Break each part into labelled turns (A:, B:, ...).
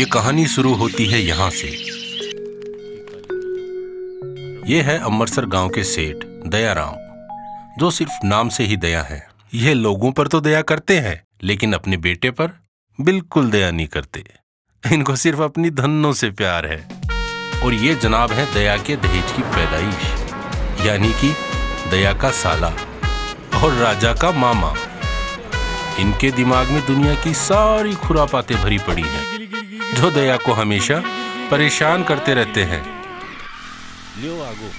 A: ये कहानी शुरू होती है यहाँ से। ये है अमृतसर गांव के सेठ दयाराम, जो सिर्फ नाम से ही दया है। ये लोगों पर तो दया करते हैं, लेकिन अपने बेटे पर बिल्कुल दया नहीं करते। इनको सिर्फ अपनी धनों से प्यार है। और ये जनाब है दया के दहेज की पैदाइश, यानी कि दया का साला और राजा का मामा। इनके दिमाग में दुनिया की सारी खुरापातें भरी पड़ी हैं, जो दया को हमेशा परेशान करते रहते हैं। लियो आगो।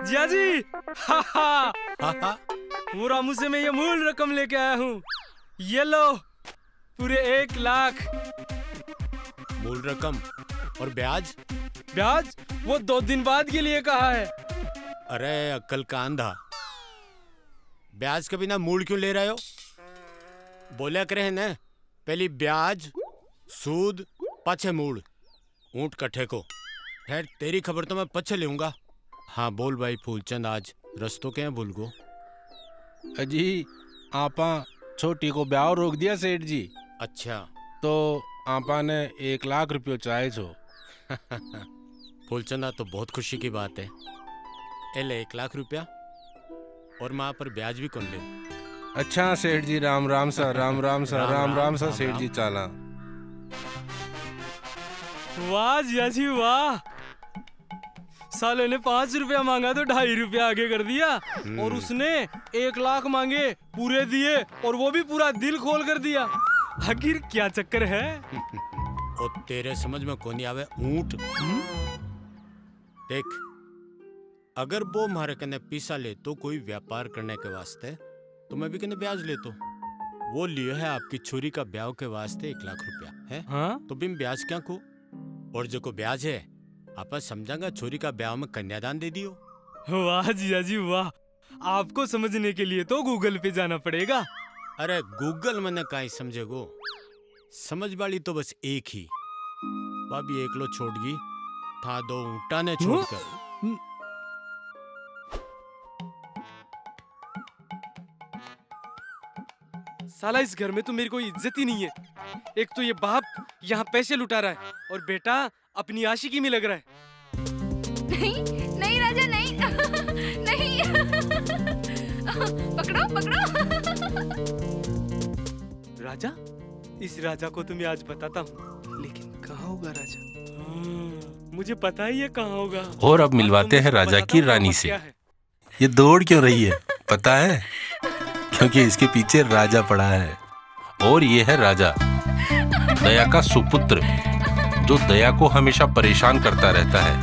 B: जिया जी, वो रामू से मैं ये मूल रकम लेके आया हूँ। ये लो, पूरे 1 लाख।
C: मूल रकम और ब्याज?
B: ब्याज वो 2 दिन बाद के लिए कहा है।
C: अरे अक्ल का अंधा, ब्याज के बिना मूल क्यों ले रहे हो? बोला करे न, पहली ब्याज, सूद, पछे मूल। ऊंट कट्ठे को। खैर तेरी खबर तो मैं पछे लूंगा। हाँ बोल भाई फूलचंद, आज रस्तों के भूल गो।
D: अजी आपा छोटी को ब्याह रोक दिया सेठ जी।
C: अच्छा
D: तो आपा ने 1 लाख रुपये चाहे छो।
C: फूलचंदा तो बहुत खुशी की बात है। एले 1 लाख रुपया और माँ पर ब्याज भी कौन ले।
D: अच्छा सेठ जी, राम राम सा, राम राम सा, राम राम सा सेठ जी। चाला
B: वाह जिया जी वाह, साले ने 5 रुपया मांगा तो 2.5 रुपया आगे कर दिया। और उसने 1 लाख मांगे, पूरे दिए, और वो भी पूरा दिल खोल कर दिया। आखिर क्या चक्कर है?
C: और तेरे समझ में कौन आवे ऊंट। देख, अगर वो मारे कने पैसा ले तो कोई व्यापार करने के वास्ते, तो मैं भी कने ब्याज ले तो। वो लिए है आपकी छोरी का ब्याह के वास्ते 1 लाख रुपया है।
B: हाँ?
C: तो बिन ब्याज क्या को? और जो को ब्याज है आप समझांगा छोरी का ब्याह में कन्यादान दे दियो।
B: वाह जिया जी वाह, आपको समझने के लिए तो गूगल पे जाना पड़ेगा।
C: अरे गूगल मैंने काई समझेगो, समझ वाली तो बस एक ही। भाभी एक लो छोड़ गई था, 2 ऊँटा ने छोड़कर।
B: साला इस घर में तो मेरी कोई इज्जत ही नहीं है। एक तो ये बाप यहाँ पैसे लुटा रहा है, और बेटा अपनी आशिकी में लग रहा है।
E: नहीं नहीं राजा, नहीं नहीं। पकड़ो पकड़ो।
B: राजा? इस राजा को तो मैं आज बताता हूँ, लेकिन कहाँ होगा राजा? मुझे पता ही है कहाँ होगा।
A: और अब मिलवाते हैं राजा की रानी से। ये दौड़ क्यों रही है पता है? क्योंकि इसके पीछे राजा पड़ा है। और ये है राजा, दया का सुपुत्र, जो दया को हमेशा परेशान करता रहता है।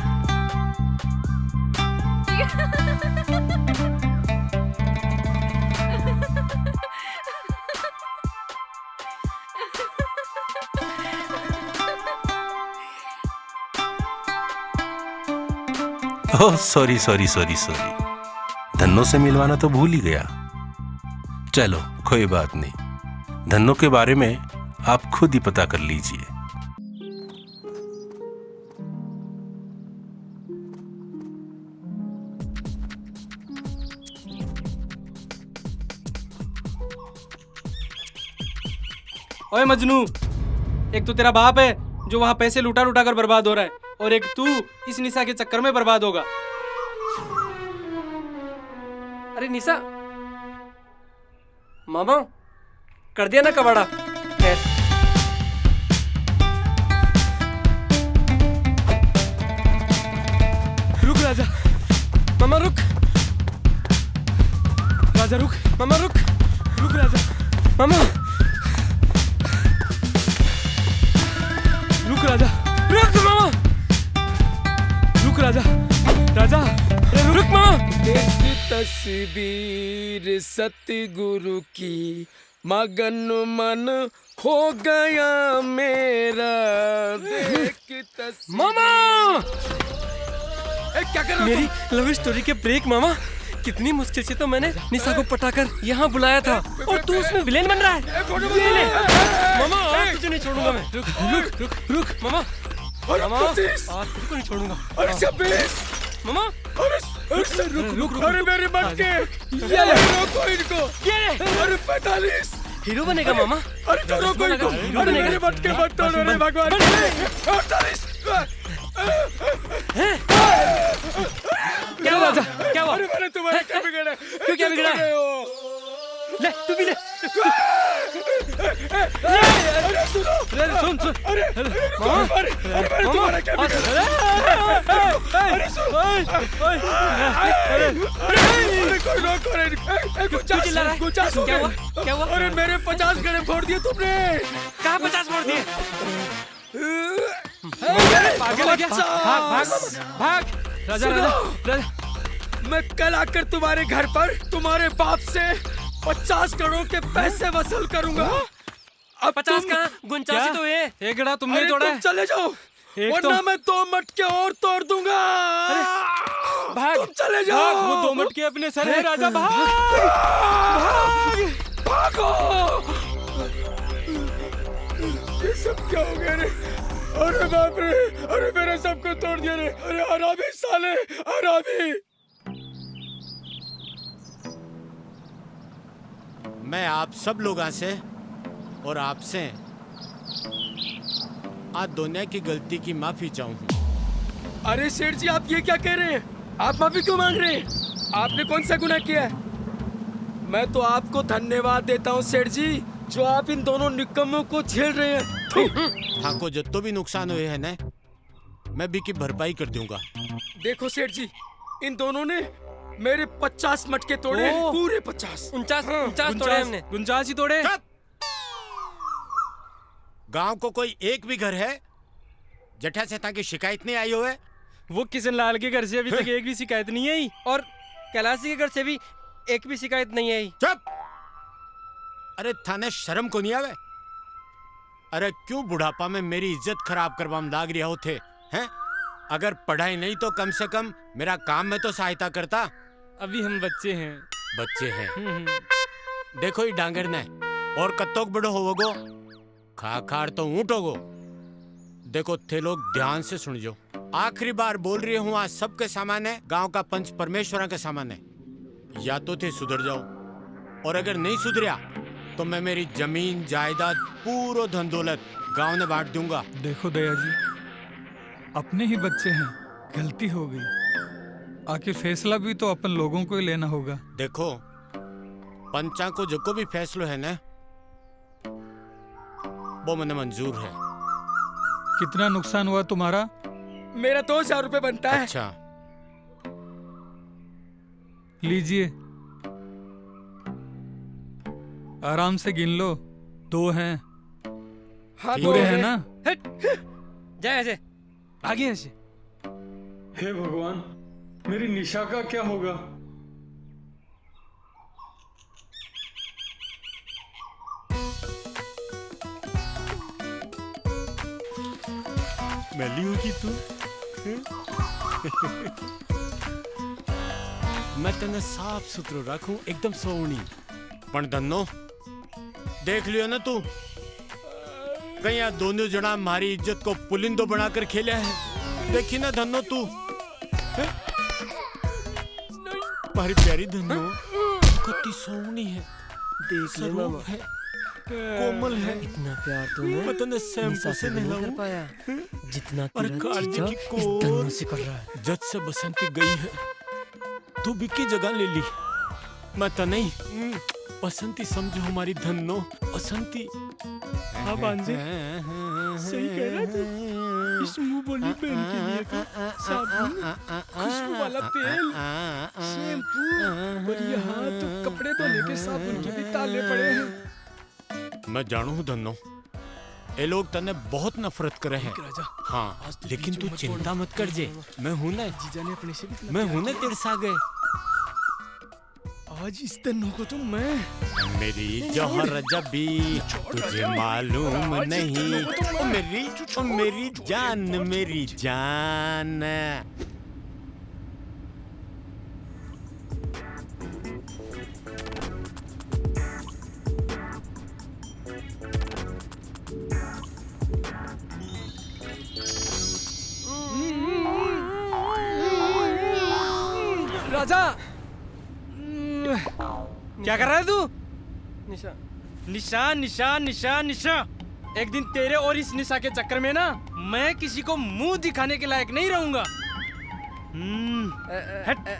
A: Oh sorry sorry sorry sorry, Dhanno से मिलवाना तो भूल ही गया। चलो कोई बात नहीं, धन्नों के बारे में आप खुद ही पता कर लीजिए।
B: ओए मजनू, एक तो तेरा बाप है जो वहां पैसे लुटा लुटा कर बर्बाद हो रहा है, और एक तू इस निशा के चक्कर में बर्बाद होगा। अरे निशा, मामा कर दिया ना कबाड़ा। रुक राजा, मामा रुक। राजा रुक, मामा रुक। रुक राजा, मामा रुक। राजा रुक, मामा रुक। राजा राजा रुक मामा।
F: एक तस्वीर सतगुरु की, मगन मन हो गया मेरा।
B: मामा
F: क्या कर रहा?
B: मेरी लव स्टोरी के ब्रेक मामा। कितनी मुश्किल से तो मैंने निशा को पटाकर यहाँ बुलाया था, और तू उसमें विलेन बन रहा है। ये ले। मामा आज तुझे नहीं छोड़ूंगा मैं। रुक रुक रुक रुक मामा, मामा आज तुझको नहीं छोड़ूंगा।
F: अरे 26
B: मामा
F: अरे रुक अरे मेरे मटके, ये रोको इनको। अरे 45।
B: हीरो बनेगा मामा।
F: अरे तो रोको इनको। अरे मेरे मटके मत तोड़ो रे भगवान। 48।
B: क्या हुआ? क्या हुआ?
F: अरे मैंने तुम्हारे क्या बिगाड़ा?
B: क्यों क्या बिगड़ा? ले तू भी ले।
F: अरे सुनो।
B: सुन सुन।
F: अरे मैंने तुम्हारा क्या बिगाड़ा? अरे सुनो। अरे कोई रोको रे। 50
B: क्या हुआ? क्या हुआ?
F: अरे मेरे 50 गड़े फोड़ दिए तुमने।
B: कहाँ 50 फोड़ दिए? पागल है क्या? भाग भाग। राजा राजा।
F: मैं कल आकर तुम्हारे घर पर तुम्हारे बाप से 50 करोड़ के पैसे वसूल करूंगा। अब
B: 50 कहाँ? 49 तो ये। एक गड़ा तुमने तोड़ा
F: तुम
B: है।
F: चले जाओ, वरना मैं 2 मटके और तोड़ दूंगा।
B: भाग।
F: तुम चले जाओ।
B: भाग, वो 2 मटके अपने सर है राजा। भाग
F: भागो। ये सब क्या हो गया रे? अरे बाप रे, अरे मेरा सबको तोड़ दिया रे। अरे हरामी साले, हरामी।
C: मैं आप सब लोगों से और आपसे आज दुनिया की गलती की माफी चाहूँ।
F: अरे सेठ जी, आप ये क्या कह रहे हैं? आप माफी क्यों मांग रहे हैं? आपने कौन सा गुनाह किया है? मैं तो आपको धन्यवाद देता हूँ सेठ जी, जो आप इन दोनों निकम्मों को झेल रहे हैं।
C: ठाकुर जितना भी नुकसान हुए हैं ना, मैं भी की भरपाई कर दूंगा।
F: देखो सेठ जी, इन दोनों ने मेरे 50 मटके तोड़े, पूरे 50।
B: 49 तोड़े हमने। 49 ही तोड़े।
C: गांव को कोई एक भी घर है जठा से ताकि शिकायत नहीं आई हो है?
B: वो किशन लाल के घर से अभी तक एक भी शिकायत नहीं आई, और कैलाशी के घर से भी एक भी शिकायत नहीं आई।
C: चुप! अरे थाने शर्म को नहीं आवे? अरे क्यों बुढ़ापा में मेरी इज्जत खराब करवाम लाग रहा होते हैं? अगर पढ़ाई नहीं तो कम से कम मेरा काम में तो सहायता करता।
B: अभी हम बच्चे हैं।
C: बच्चे हैं। देखो ये डांगर ने और कत्तोक बड़ो होवोगो, खाखार तो ऊँट होगो। देखो थे लोग ध्यान से सुन जो, आखिरी बार बोल रही हूँ, आज सबके सामने गांव का पंच परमेश्वरा के सामने, या तो थे सुधर जाओ, और अगर नहीं सुधरिया तो मैं मेरी जमीन जायदाद पूरा धन दौलत गांव ने बांट दूंगा।
G: देखो दया जी, अपने ही बच्चे हैं, गलती हो गई, आखिर फैसला भी तो अपन लोगों को ही लेना होगा।
C: देखो पंचा को जो को भी फैसलो है ना, वो मैंने मंजूर है।
G: कितना नुकसान हुआ तुम्हारा?
F: मेरा 2000 रुपए बनता है।
C: अच्छा
G: लीजिए, आराम से गिन लो। 2 हैं।
F: हाँ,
G: पूरे
F: दो
G: हैं
F: हैं।
G: ना?
B: जाए ऐसे, आगे ऐसे।
H: हे भगवान, मेरी निशा का क्या होगा?
C: मैली होगी तू। मैं तेने साफ सुथरो रखूं, एकदम सोवनी। पण धन्नो देख लियो ना तू, कहीं आ दोनों जना हमारी इज्जत को पुलिंदो बनाकर खेला है। देखी ना धन्नो तू, हमारी प्यारी धन्नो कितनी सोवनी है,
B: देख ले मामा,
C: है, कोमल है।
B: इतना प्यार तूने
C: मैं तने शैम्पू से
B: नहीं कर
C: नहलाऊं।
B: पाया जितना
C: अरे
B: तेरा
C: काली
B: जीजा
C: की
B: इस
C: कोर।
B: धन्नो से कर रहा है।
C: जज से बसंती गई है, तू बिक्की जगह ले ली। मैं तो नहीं, बसंती समझो हमारी धन्नो, बसंती।
B: हाँ भांजे, सही कह रहा तू। इस मुंह बोली पहन के लिए तो साबुन, खुशबू वाला तेल, शैम्पू, और यहाँ तो कपड़े धोने के साबुन के भी ताले पड़े हैं।
C: मैं जानू हूँ धन्नो, ये लोग तने बहुत नफरत करे हैं।
B: राजा,
C: हाँ,
B: आज तो
C: लेकिन
B: बीचों
C: तू
B: मत
C: चिंता
B: छोड़।
C: मत कर जे, मैं हूं ना,
B: जीजा ने अपने से भी
C: मैं हूं ना तेरे सागे।
B: आज इस धन्नो को तो मैं
C: मेरी जौहर जबी तुझे मालूम नहीं, ओ मेरी जान, मेरी जान।
B: राजा क्या कर रहा है तू?
F: निशा
B: निशा निशा निशा निशा। एक दिन तेरे और इस निशा के चक्कर में ना मैं किसी को मुंह दिखाने के लायक नहीं रहूंगा।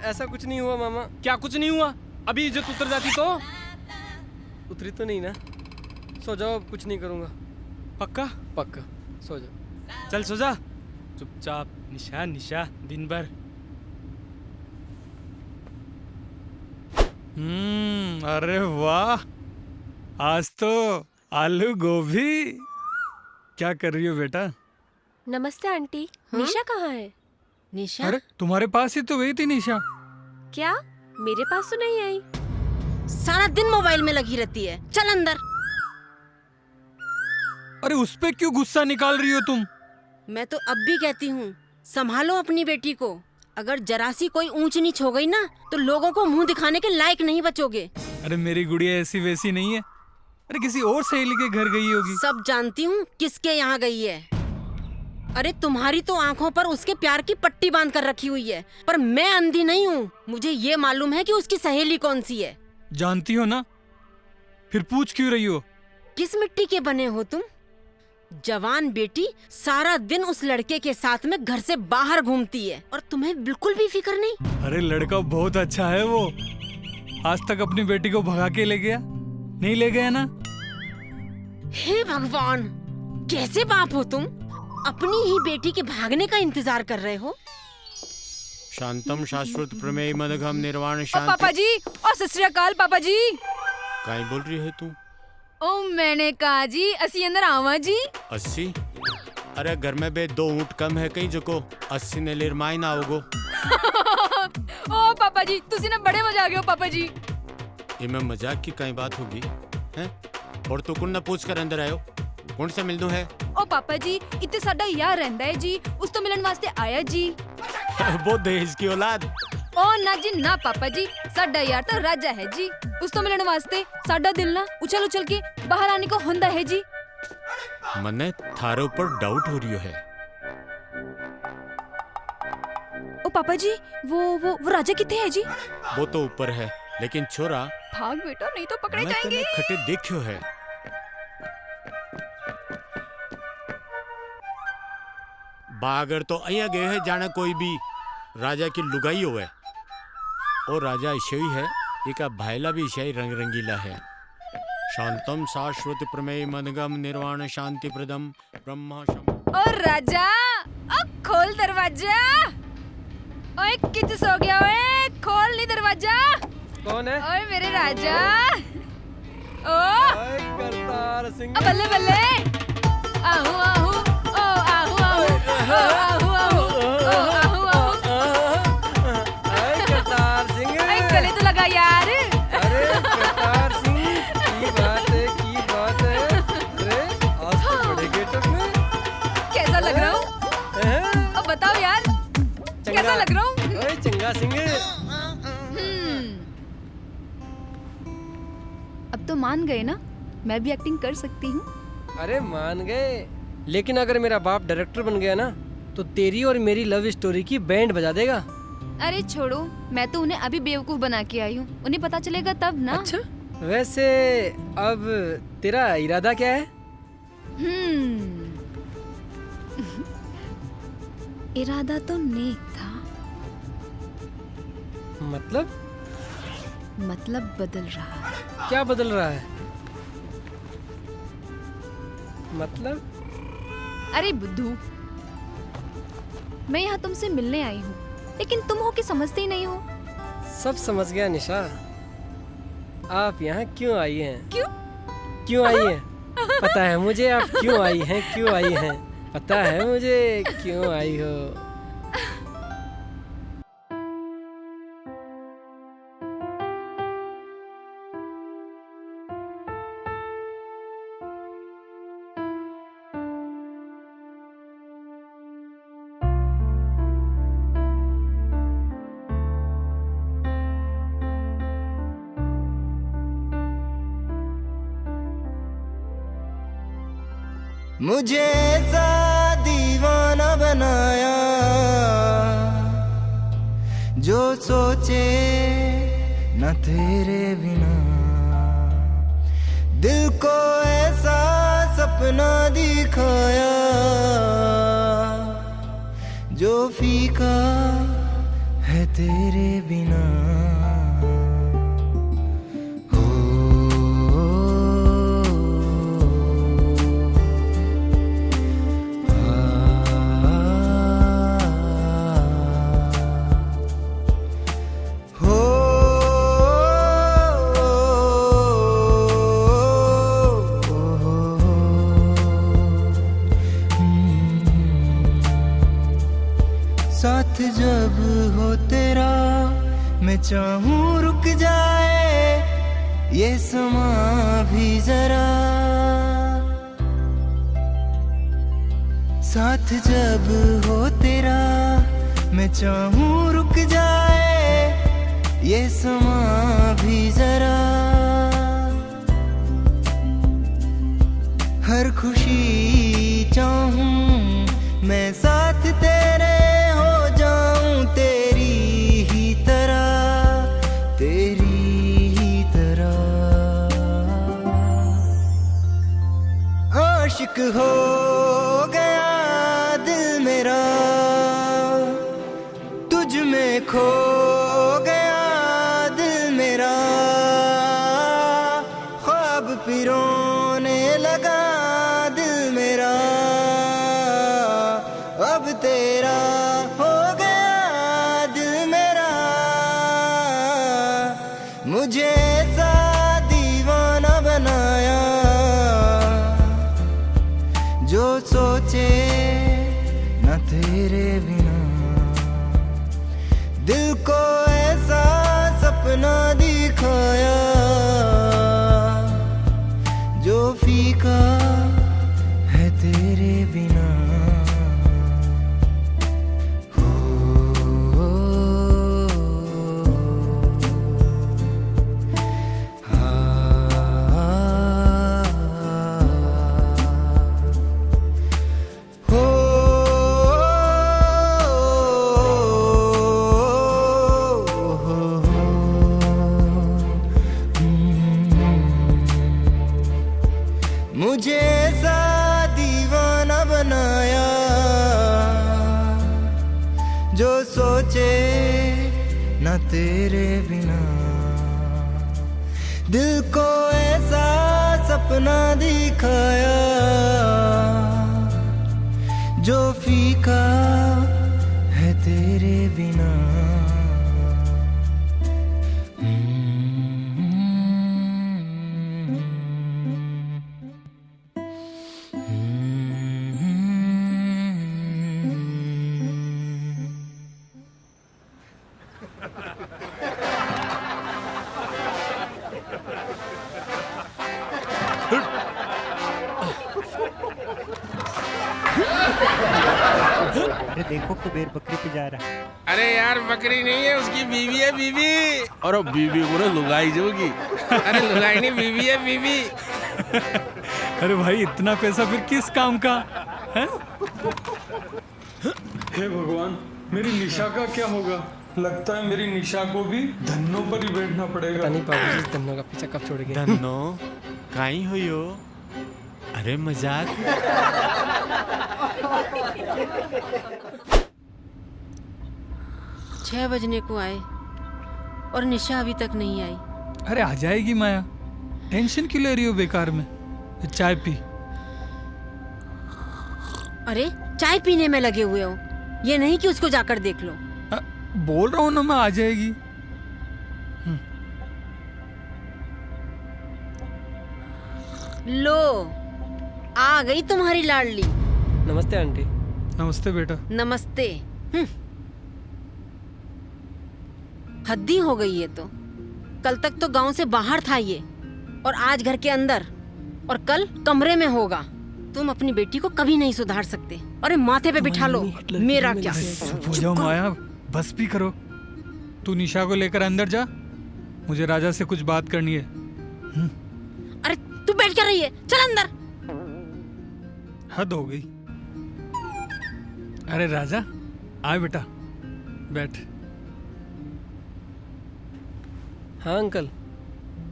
F: ऐसा कुछ नहीं हुआ मामा।
B: क्या कुछ नहीं हुआ? अभी इज्जत उतर जाती तो?
F: उतरी तो नहीं ना। सो जाओ, अब कुछ नहीं करूँगा।
B: पक्का?
F: पक्का, सो जाओ।
B: चल सो जा चुपचाप। निशा निशा दिन भर।
G: अरे वाह, आज तो आलू गोभी। क्या कर रही हो बेटा?
I: नमस्ते आंटी। निशा कहाँ है?
E: निशा
G: अरे तुम्हारे पास ही तो गई थी निशा।
I: क्या मेरे पास तो नहीं आई?
E: सारा दिन मोबाइल में लगी रहती है। चल अंदर।
G: अरे उस पे क्यों गुस्सा निकाल रही हो तुम?
E: मैं तो अब भी कहती हूँ, संभालो अपनी बेटी को। अगर जरा सी कोई ऊंच नीच हो गई ना तो लोगों को मुंह दिखाने के लायक नहीं बचोगे।
G: अरे मेरी गुड़िया ऐसी वैसी नहीं है। अरे किसी और सहेली के घर गई होगी।
E: सब जानती हूँ किसके यहाँ गई है। अरे तुम्हारी तो आंखों पर उसके प्यार की पट्टी बांध कर रखी हुई है, पर मैं अंधी नहीं हूँ। मुझे ये मालूम है कि उसकी सहेली कौन सी है।
G: जानती हो ना, फिर पूछ क्यों रही हो?
E: किस मिट्टी के बने हो तुम? जवान बेटी सारा दिन उस लड़के के साथ में घर से बाहर घूमती है और तुम्हें बिल्कुल भी फिक्र नहीं।
G: अरे लड़का बहुत अच्छा है वो। आज तक अपनी बेटी को भगा के ले गया? नहीं ले गया ना?
E: हे भगवान, कैसे बाप हो तुम? अपनी ही बेटी के भागने का इंतजार कर रहे हो।
C: शांतम शाश्वत प्रमेय मदघम निर्वाण
J: पापा
C: शांति।
J: जी और सत श्री अकाल पापा जी।
C: काई बोल रही है तू?
J: ओ मैंने कहा जी असी अंदर आवा जी।
C: 80? अरे घर में बे 2 ऊँट कम है कहीं जको 80 ने लिरमाई ना होगो।
J: ओ पापा जी तुसी ना बड़े मजा आ गए हो पापा जी।
C: इमें मजाक की कई बात होगी हैं? और तू कुन ना पूछ कर अंदर आयो, कौन से मिलदू है?
J: ओ पापा जी इतने साडा यार रहंदा है जी, उस तो मिलन वास्ते आया जी।
C: वो दहेज की औलाद।
J: ओ ना जी ना पापा जी, साडा यार तो राजा है जी। उस तो मिलन वास्ते साडा दिल ना उछल उछल के बाहर आने को हुंदा है जी।
C: मने थारे ऊपर डाउट हो रही है।
J: ओ पापा जी वो राजा किथे है जी?
C: वो तो ऊपर है, लेकिन छोरा
J: भाग बेटा नहीं तो पकड़े
C: मैं
J: जाएंगे।
C: तने खटे देखियो है। बागर तो अया गए है जाने कोई भी राजा की लुगाई होवे। और राजा ईशई है, एका भाईला भी ईशई रंग रंगीला है। शांतम शाश्वत प्रमेय मनगम निर्वाण शांति प्रदम ब्रह्मा शम।
J: और राजा अब खोल दरवाजा। ओए कित सो गया? ओए खोल नहीं दरवाजा।
F: कौन है?
J: ओए मेरे राजा। ओ
F: करतार सिंह।
J: बल्ले बल्ले। आहू आहू ओ आहू आहू ओ आहू आहू ओ आहू आहू।
F: करतार सिंह।
J: ओए गले तो लगा यार।
F: अरे करतार सिंह, की बात है, की बात है। अरे आज तो बड़े गेटअप में।
J: कैसा लग रहा हूँ? अब बताओ यार कैसा लग रहा हूँ?
F: ओए चंगा सिंह।
J: अब तो मान गए ना, मैं भी एक्टिंग कर सकती हूँ।
F: अरे मान गए, लेकिन अगर मेरा बाप डायरेक्टर बन गया ना तो तेरी और मेरी लव स्टोरी की बैंड बजा देगा।
J: अरे छोड़ो, मैं तो उन्हें अभी बेवकूफ बना के आई हूँ, उन्हें पता चलेगा तब ना।
F: अच्छा, वैसे अब तेरा इरादा क्या है?
J: इरादा तो नेक था, मतलब बदल रहा है।
F: क्या बदल रहा है? मतलब?
J: अरे बुद्धू, मैं यहाँ तुमसे मिलने आई हूँ, लेकिन तुम हो कि समझते ही नहीं हो।
F: सब समझ गया निशा। आप यहाँ क्यों आई हैं? क्यों आई हैं? पता है मुझे आप क्यों आई हैं, क्यों आई हैं। पता है मुझे क्यों आई हो।
K: मुझे ऐसा दीवाना बनाया जो सोचे न तेरे बिना, दिल को ऐसा सपना दिखाया जो फीका है तेरे बिना। साथ जब हो तेरा मैं चाहूं रुक जाए ये समा भी जरा, साथ जब हो तेरा मैं चाहूं रुक जाए ये समा भी जरा। हर खुशी चाहूं मैं साथ तेरे हो जाऊं, तेरी ही तरह, तेरी ही तरह। आशिक हो गया दिल मेरा, तुझ में खो गया दिल मेरा। ख्वाब पिरोने लगा दिल मेरा, अब तेरा हो गया दिल मेरा। मुझे ऐसा दीवाना बनाया जो सोचे न तेरे बिना, दिल को ऐसा सपना दिखाया जो फीका है तेरे बिना। मुझे ऐसा दीवाना बनाया जो सोचे न तेरे बिना, दिल को ऐसा सपना दिखाया जो फीका है तेरे बिना।
L: अरे देखो कुबेर बकरी पे जा रहा है।
D: अरे यार बकरी नहीं है, उसकी बीवी है बीवी। और बीवी को ना लुगाई जोगी। अरे लुगाई नहीं, बीवी है बीवी।
G: अरे भाई इतना पैसा फिर किस काम का है?
H: हे भगवान, मेरी निशा का क्या होगा? लगता है मेरी निशा को भी धन्नो पर ही बैठना पड़ेगा।
B: नहीं बाबूजी, धन्नो का पीछा कब छोड़ गए?
C: धन्नो काई हुई हो? अरे मजाक।
E: 6 बजने को आए और निशा अभी तक नहीं आई।
G: अरे आ जाएगी माया, टेंशन क्यों ले रही हो बेकार में? चाय पी।
E: अरे चाय पीने में लगे हुए हो, ये नहीं कि उसको जाकर देख लो।
G: बोल रहा हूँ ना मैं, आ जाएगी।
E: लो आ गई तुम्हारी लाडली।
B: नमस्ते आंटी।
G: नमस्ते बेटा।
E: नमस्ते। हद्दी हो गई है। तो कल तक तो गांव से बाहर था ये, और आज घर के अंदर, और कल कमरे में होगा। तुम अपनी बेटी को कभी नहीं सुधार सकते। अरे माथे पे बिठा लो, मेरा क्या।
G: चुप हो जाओ माया, बस भी करो। तू निशा को लेकर अंदर जा, मुझे राजा से कुछ बात करनी है।
E: अरे तू बैठ कर रही है, चल अंदर।
G: हद हो गई। अरे राजा आए बेटा, बैठ।
F: हाँ अंकल,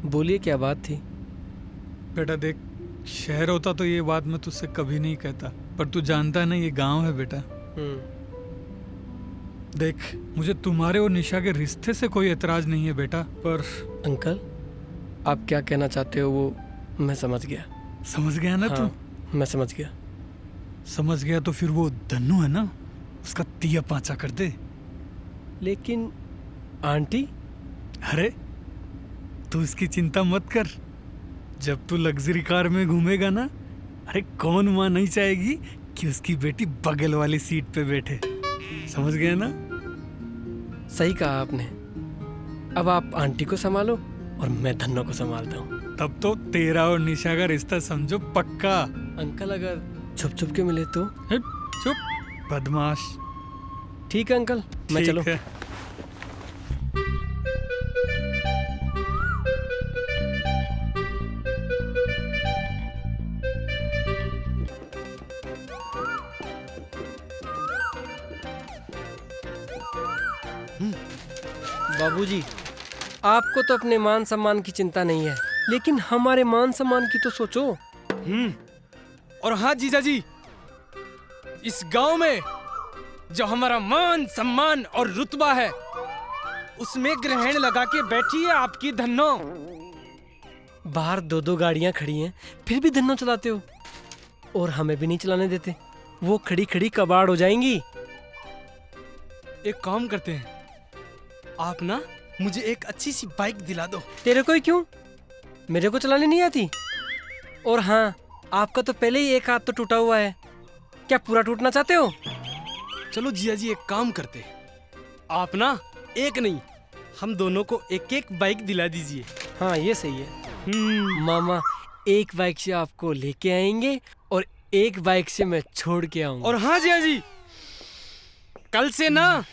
F: बोलिए क्या बात थी?
G: बेटा देख, शहर होता तो ये बात मैं तुझसे कभी नहीं कहता, पर तू जानता ना ये गांव है बेटा। देख, मुझे तुम्हारे और निशा के रिश्ते से कोई एतराज नहीं है बेटा, पर
F: अंकल आप क्या कहना चाहते हो वो मैं समझ गया।
G: समझ गया ना?
F: हाँ,
G: तू
F: मैं समझ गया।
G: समझ गया तो फिर वो धन्नू है ना, उसका तिया पांचा कर दे।
F: लेकिन आंटी?
G: अरे तू इसकी चिंता मत कर, जब तू लग्जरी कार में घूमेगा ना, अरे कौन माँ नहीं चाहेगी कि उसकी बेटी बगल वाली सीट पे बैठे। समझ गया ना?
F: सही कहा आपने। अब आप आंटी को संभालो और मैं धन्नो को संभालता हूँ।
G: तब तो तेरा और निशा का रिश्ता समझो पक्का।
F: अंकल अगर छुप छुप के मिले तो?
G: चुप बदमाश।
F: ठीक है अंकल, मैं चलो। बाबूजी, आपको तो अपने मान सम्मान की चिंता नहीं है, लेकिन हमारे मान सम्मान की तो सोचो।
B: और हाँ जीजा जी, इस गांव में जो हमारा मान सम्मान और रुतबा है, उसमें ग्रहण लगा के बैठी है आपकी धन्नो।
F: बाहर 2-2 गाड़ियां खड़ी हैं, फिर भी धन्नो चलाते हो और हमें भी नहीं चलाने देते। वो खड़ी खड़ी कबाड़ हो जाएंगी।
B: एक काम करते हैं, आप ना मुझे एक अच्छी सी बाइक दिला दो।
F: तेरे को ही क्यों? मेरे को चलाने नहीं आती। और हाँ, आपका तो पहले ही एक हाथ तो टूटा हुआ है, क्या पूरा टूटना चाहते हो?
B: चलो जिया जी, एक काम करते, आप ना एक नहीं, हम दोनों को एक एक बाइक दिला दीजिए।
F: हाँ ये सही है। मामा एक बाइक से आपको लेके आएंगे और एक बाइक से मैं छोड़ के आऊंगा।
B: और हाँ जिया जी, कल से ना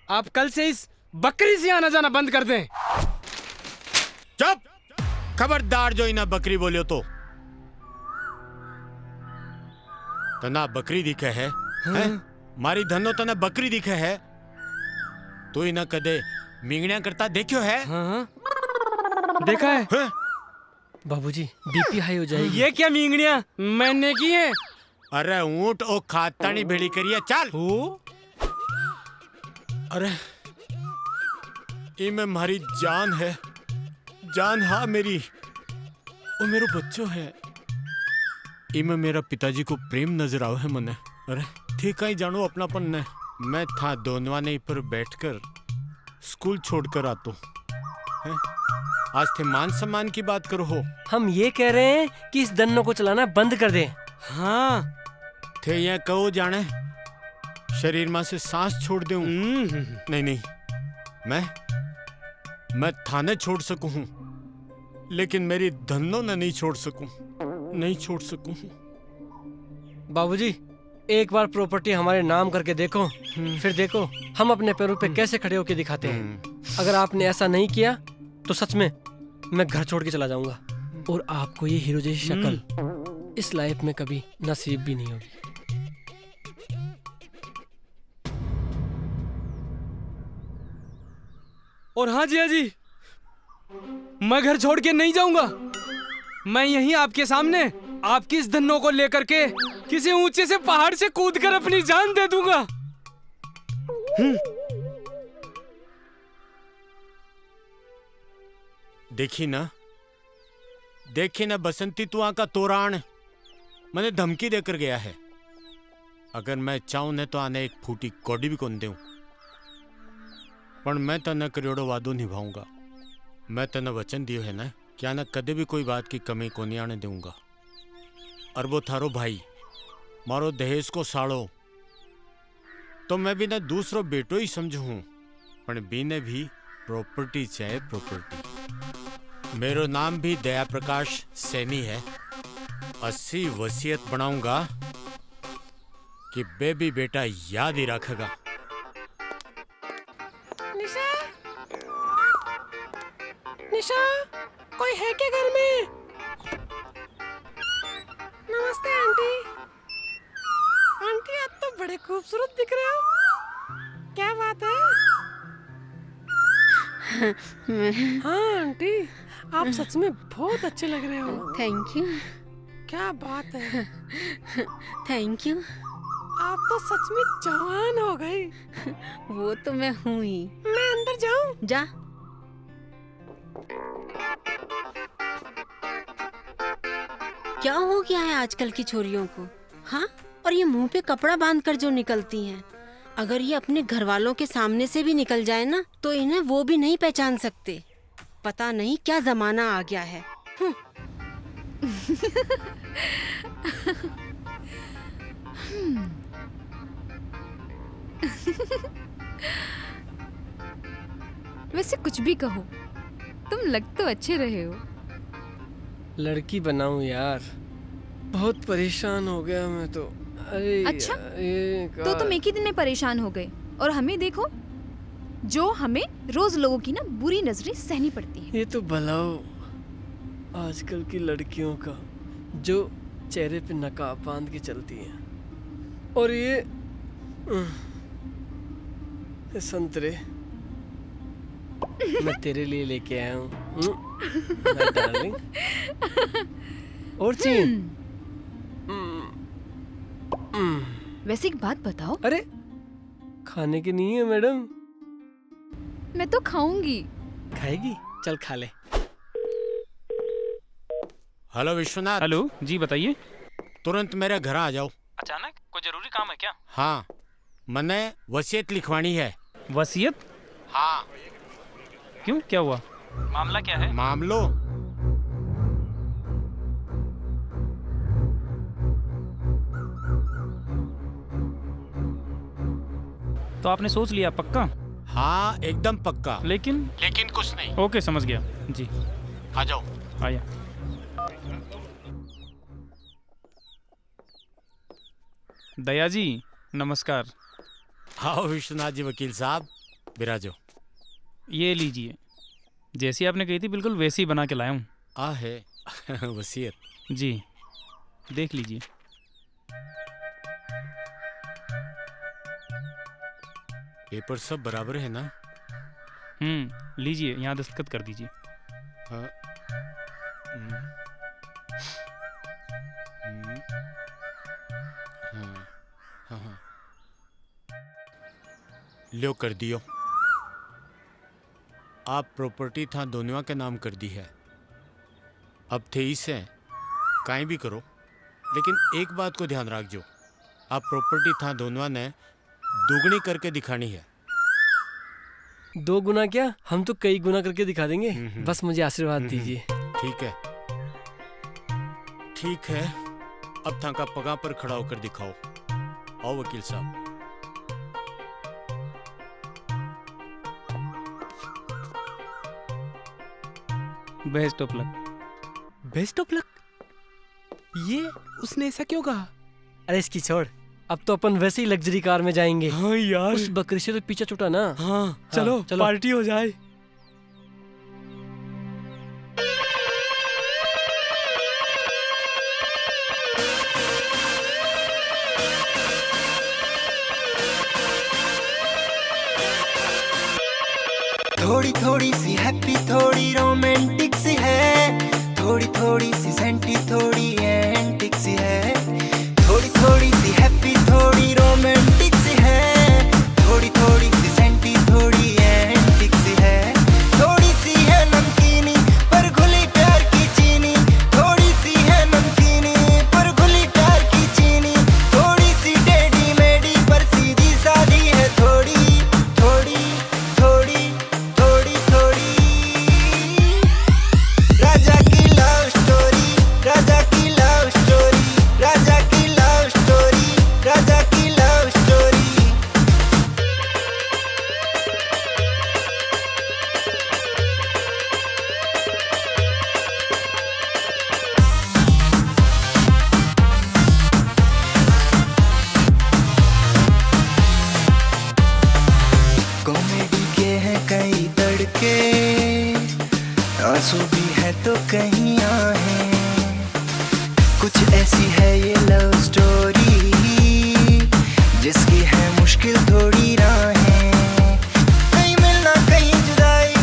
B: आप कल से इस बकरी से आना जाना बंद कर दें।
C: चुप! खबरदार जो इना बकरी बोलियो तो तना बकरी दिखे है, हैं? मारी धनो तना बकरी दिखे है। तू इना कदे मिंगणिया करता देखियो है?
B: हाँ, देखा है।
F: बाबूजी बीपी हाई हो जाएगी।
B: ये क्या मिंगणिया मैंने की है?
C: अरे ऊंट ओ खातानी भेड़ी करिए, चल। अरे इमे मारी जान है, जान हाँ मेरी, वो मेरो बच्चो है। इमे मेरा पिताजी को प्रेम नजर आओ है मने। अरे ठीक है, जानो अपनापन ने। मैं था दोनवाने पर बैठकर स्कूल छोड़कर आतो है। आज थे मान सम्मान की बात करो हो।
F: हम ये कह रहे हैं कि इस दन्नो को चलाना बंद कर दे।
B: हाँ
C: थे ये कहो जाने शरीर में से सांस छोड़ दूं। नहीं नहीं, मैं थाने छोड़ सकूं हूं, लेकिन मेरी धन्नो ने नहीं छोड़ सकूं, नहीं छोड़ सकूं।
F: बाबूजी एक बार प्रॉपर्टी हमारे नाम करके देखो, फिर देखो हम अपने पैरों पे कैसे खड़े होके दिखाते हैं। अगर आपने ऐसा नहीं किया तो सच में मैं घर छोड़ के चला जाऊंगा और आपको ये हीरो जैसी शक्ल इस लाइफ में कभी नसीब भी नहीं होगी।
B: और हाँ जिया जी, मैं घर छोड़ के नहीं जाऊंगा। मैं यहीं आपके सामने आपकी इस धन्नो को लेकर के किसी ऊंचे से पहाड़ से कूदकर अपनी जान दे दूंगा।
C: देखी ना बसंती, तू आका तोरान मैंने धमकी देकर गया है। अगर मैं चाहूं न तो आने एक फूटी कौड़ी भी कौन दूं, पर मैं तने करोड़ों वादो निभाऊंगा। मैं तने वचन दियो है ना, क्या ना कदे भी कोई बात की कमी को नहीं आने दूंगा। और वो थारो भाई मारो दहेज को साड़ो तो मैं भी ना दूसरो बेटो ही समझूं, पर बीने भी प्रॉपर्टी चाहे प्रॉपर्टी। मेरो नाम भी दया प्रकाश सैनी है। 80 वसीयत बनाऊंगा कि बेबी बेटा याद ही रखेगा।
F: निशा, निशा, कोई है क्या घर में? नमस्ते आंटी। आंटी आप तो बड़े खूबसूरत दिख रहे हो, क्या बात है?
M: हाँ आंटी, आप सच में बहुत अच्छे लग रहे हो।
E: Thank you.
M: क्या बात है।
E: Thank you.
M: आप तो सच में जवान हो गई।
E: वो तो मैं हूँ ही।
M: मैं अंदर जाऊँ?
E: जा। क्या हो गया है आजकल की छोरियों को? हाँ, और ये मुंह पे कपड़ा बांधकर जो निकलती हैं, अगर ये अपने घर वालों के सामने से भी निकल जाए ना, तो इन्हें वो भी नहीं पहचान सकते। पता नहीं क्या जमाना आ गया है।
J: वैसे कुछ भी कहो, तुम लग तो अच्छे रहे हो।
F: लड़की बनाऊं यार, बहुत परेशान हो गया मैं तो। अरे
J: अच्छा, तो तुम एक ही दिन में परेशान हो गए, और हमें देखो, जो हमें रोज लोगों की ना बुरी नजरें सहनी पड़ती हैं।
F: ये तो भलाओ आजकल की लड़कियों का, जो चेहरे पे नकाब बांध के चलती हैं। और ये संतरे मैं तेरे लिए लेके आया हूँ डार्लिंग। और चीन।
J: वैसे एक बात बताओ।
F: अरे खाने के नहीं है मैडम।
J: मैं तो खाऊंगी।
F: खाएगी? चल खा ले।
C: हेलो विश्वनाथ।
N: हेलो जी, बताइए।
C: तुरंत मेरे घर आ जाओ।
N: अचानक? कोई जरूरी काम है क्या?
C: हाँ, मैंने वसीयत लिखवानी है।
N: वसीयत?
C: हाँ।
N: क्यों, क्या हुआ? मामला क्या है?
C: मामलो
N: तो आपने सोच लिया पक्का?
C: हाँ, एकदम पक्का।
N: लेकिन
C: कुछ नहीं।
N: ओके, समझ गया जी।
C: आ जाओ।
N: आया। दया जी नमस्कार।
C: आओ विश्वनाथ जी वकील साहब, बिराजो।
N: ये लीजिए, जैसी आपने कही थी बिल्कुल वैसी ही बना के लाया हूँ।
C: आ है वसीयत।
N: जी, देख लीजिए।
C: पेपर सब बराबर है ना?
N: लीजिए, यहाँ दस्तखत कर दीजिए।
C: हाँ। हाँ। लो कर दियो। आप प्रॉपर्टी था दोनों के नाम कर दी है। अब थे इसे काई भी करो, लेकिन एक बात को ध्यान रखजो, आप प्रॉपर्टी था दोनों ने दोगुनी करके दिखानी है।
F: 2 गुना क्या, हम तो कई गुना करके दिखा देंगे। बस मुझे आशीर्वाद दीजिए।
C: ठीक है, ठीक है। अब था का पगा पर खड़ा होकर दिखाओ। आओ वकील साहब।
N: Best of luck.
F: Best of luck? ये उसने ऐसा क्यों कहा? अरे इसकी छोड़, अब तो अपन वैसे ही लग्जरी कार में जाएंगे।
G: हाँ यार,
F: उस बकरी से तो पीछा छूटा ना।
G: हाँ, चलो पार्टी हो जाए।
K: थोड़ी थोड़ी सी हैप्पी, थोड़ी रोमांटिक सी है, थोड़ी थोड़ी सी सेंटी, थोड़ी एंटिक सी है। थोड़ी थोड़ी सी हैप्पी, थोड़ी रोमांटिक सी है, थोड़ी थोड़ी सी सेंटी, थोड़ी एंटिक सी है। थोड़ी सी है नमकीनी पर घुली प्यार की चीनी, थोड़ी सी है नमकीनी पर घुली प्यार की चीनी। थोड़ी सी टेढ़ी मेढ़ी पर सीधी सादी है, थोड़ी थोड़ी थोड़ी थोड़ी थोड़ी। राजा की लव स्टोरी, राजा की लव स्टोरी, राजा की लव स्टोरी, राजा की लव स्टोरी। कॉमेडी के हैं कई तड़के, आंसू भी है तो कहीं आहें। कुछ ऐसी है ये लव स्टोरी, जिसकी है मुश्किल थोड़ी राहें। कहीं मिलना कहीं जुदाई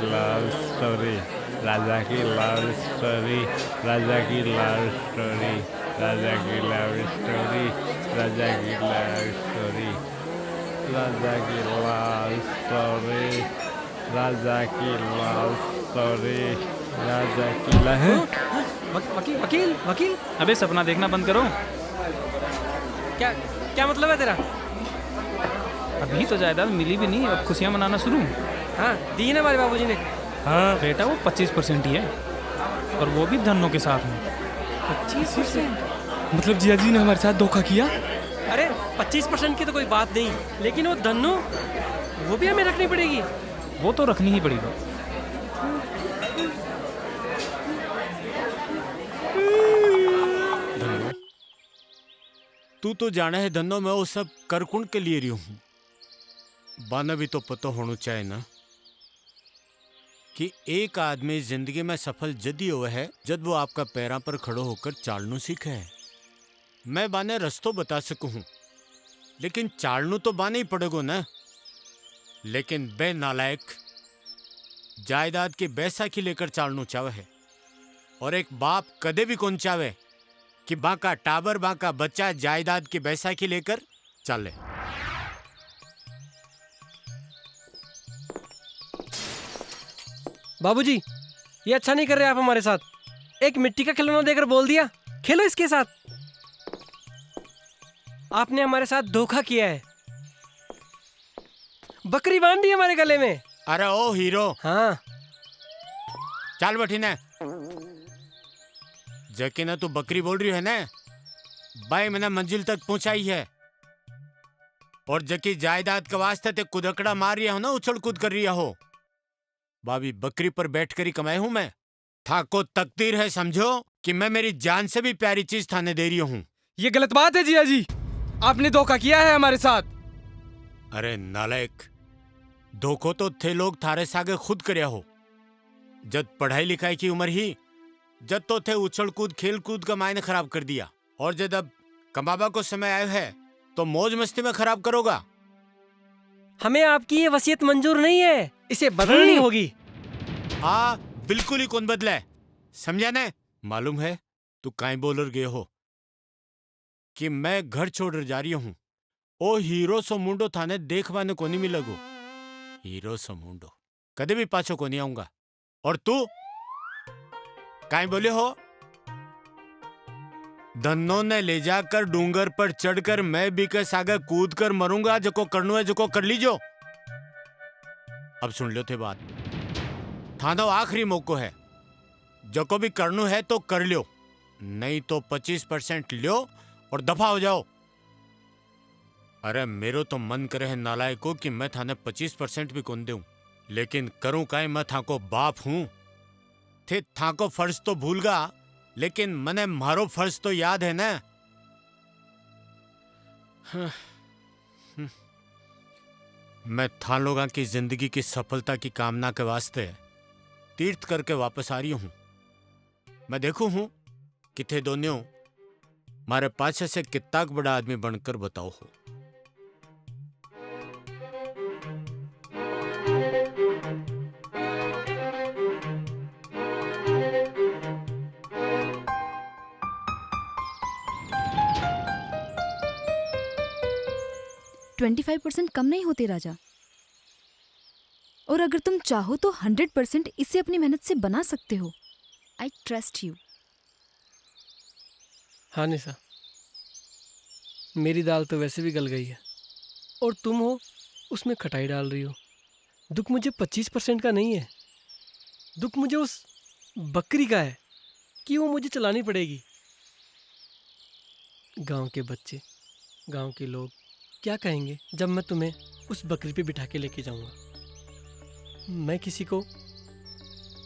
D: लव स्टोरी, राजा की लव स्टोरी, राजा की लव स्टोरी, राजा की लव स्टोरी, राजा की लव स्टोरी, राजा की लव स्टोरी, राजा की लव स्टोरी, राजा की लव।
B: वकील वकील वकील,
N: अबे सपना देखना बंद करो।
B: क्या क्या मतलब है तेरा?
N: अभी तो जायदाद मिली भी नहीं और खुशियाँ मनाना शुरू।
B: हाँ, दी ना हमारे बाबूजी ने।
N: हाँ बेटा, वो 25% ही है, और वो भी धनों के साथ में।
B: 25%? मतलब जिया जी ने हमारे साथ धोखा किया? अरे 25% की तो कोई बात नहीं, लेकिन वो धन्नो, वो भी हमें रखनी पड़ेगी।
N: वो तो रखनी ही पड़ेगी।
C: धन्नो, तू तो जाने है धन्नो, मैं वो सब करकुंड के लिए रही हूँ। बाना भी तो पता होना चाहिए ना कि एक आदमी जिंदगी में सफल जदी हुआ है जब वो आपका पैरों पर खड़ो होकर चालनू सीखे है। मैं बाने रस्तों बता सकूं, लेकिन चालनू तो बाने ही पड़ेगो ना। लेकिन बे नालायक जायदाद की बैसाखी लेकर चालनू चावे है, और एक बाप कदे भी कौन चावे कि बाका टाबर बाका बच्चा जायदाद की बैसाखी लेकर चले।
B: बाबूजी, ये अच्छा नहीं कर रहे आप हमारे साथ। एक मिट्टी का खिलौना देकर बोल दिया खेलो इसके साथ। आपने हमारे साथ धोखा किया है। बकरी बांध दी हमारे गले में।
C: अरे ओ हीरो,
B: हाँ
C: चल बैठी ना। जबकि ना तू बकरी बोल रही है ना, भाई मैंने मंजिल तक पहुंचाई है, और जबकि जायदाद के वास्ते ते कुदकड़ा मार रही हो ना, उछल कूद कर रही हो। भाभी बकरी पर बैठकर ही कमाए हूं मैं। था को तकदीर है समझो कि मैं मेरी जान से भी प्यारी चीज थाने दे रही हूं।
B: ये गलत बात है जिया जी, आपने धोखा किया है हमारे साथ।
C: अरे नालायक, धोखो तो थे लोग थारे सागे खुद करया हो। जब पढ़ाई लिखाई की उम्र ही जब तो थे उछल कूद खेल कूद का मायने खराब कर दिया, और जब अब कमाबा को समय आया है तो मौज मस्ती में खराब करोगा।
B: हमें आपकी ये वसीयत मंजूर नहीं है, इसे बदलनी होगी।
C: हाँ बिल्कुल ही कौन बदला है, समझा ना। मालूम है तू काई बोलर गए हो कि मैं घर छोड़ जा रही हूं। ओ हीरो सो मुंडो थाने देखवाने को नहीं मिलेगो। हीरो सो मुंडो कदे भी पाछो को नहीं आऊंगा। और तू काई बोले हो? धन्नो ने ले जाकर डूंगर पर चढ़कर मैं भी के सागे कूद कर मरूंगा। जको करनो है जको कर लीजो। अब सुन लो थे बात, थानो आखिरी मौको है। जको भी करनो है तो कर लियो, नहीं तो 25% लियो और दफा हो जाओ। अरे मेरो तो मन करे है नालायको कि मैं थाने 25% भी कौन दूं, लेकिन करूं काई, मैं थाको बाप हूं। थे थाको फर्ज तो भूल गा, लेकिन मने मारो फर्ज तो याद है ना। मैं था लोगों की जिंदगी की सफलता की कामना के वास्ते तीर्थ करके वापस आ रही हूं। मैं देखू हूं कि थे दोनों मारे पाछे से कितना बड़ा आदमी बनकर बताओ हो।
J: — 25% कम नहीं होते राजा, और अगर तुम चाहो तो 100% इसे अपनी मेहनत से बना सकते हो। I trust you.
B: हाँ निशा, मेरी दाल तो वैसे भी गल गई है, और तुम हो उसमें खटाई डाल रही हो। दुख मुझे 25% का नहीं है, दुख मुझे उस बकरी का है कि वो मुझे चलानी पड़ेगी। गांव के बच्चे, गांव के लोग क्या कहेंगे जब मैं तुम्हें उस बकरी पे बिठा के लेके जाऊंगा? मैं किसी को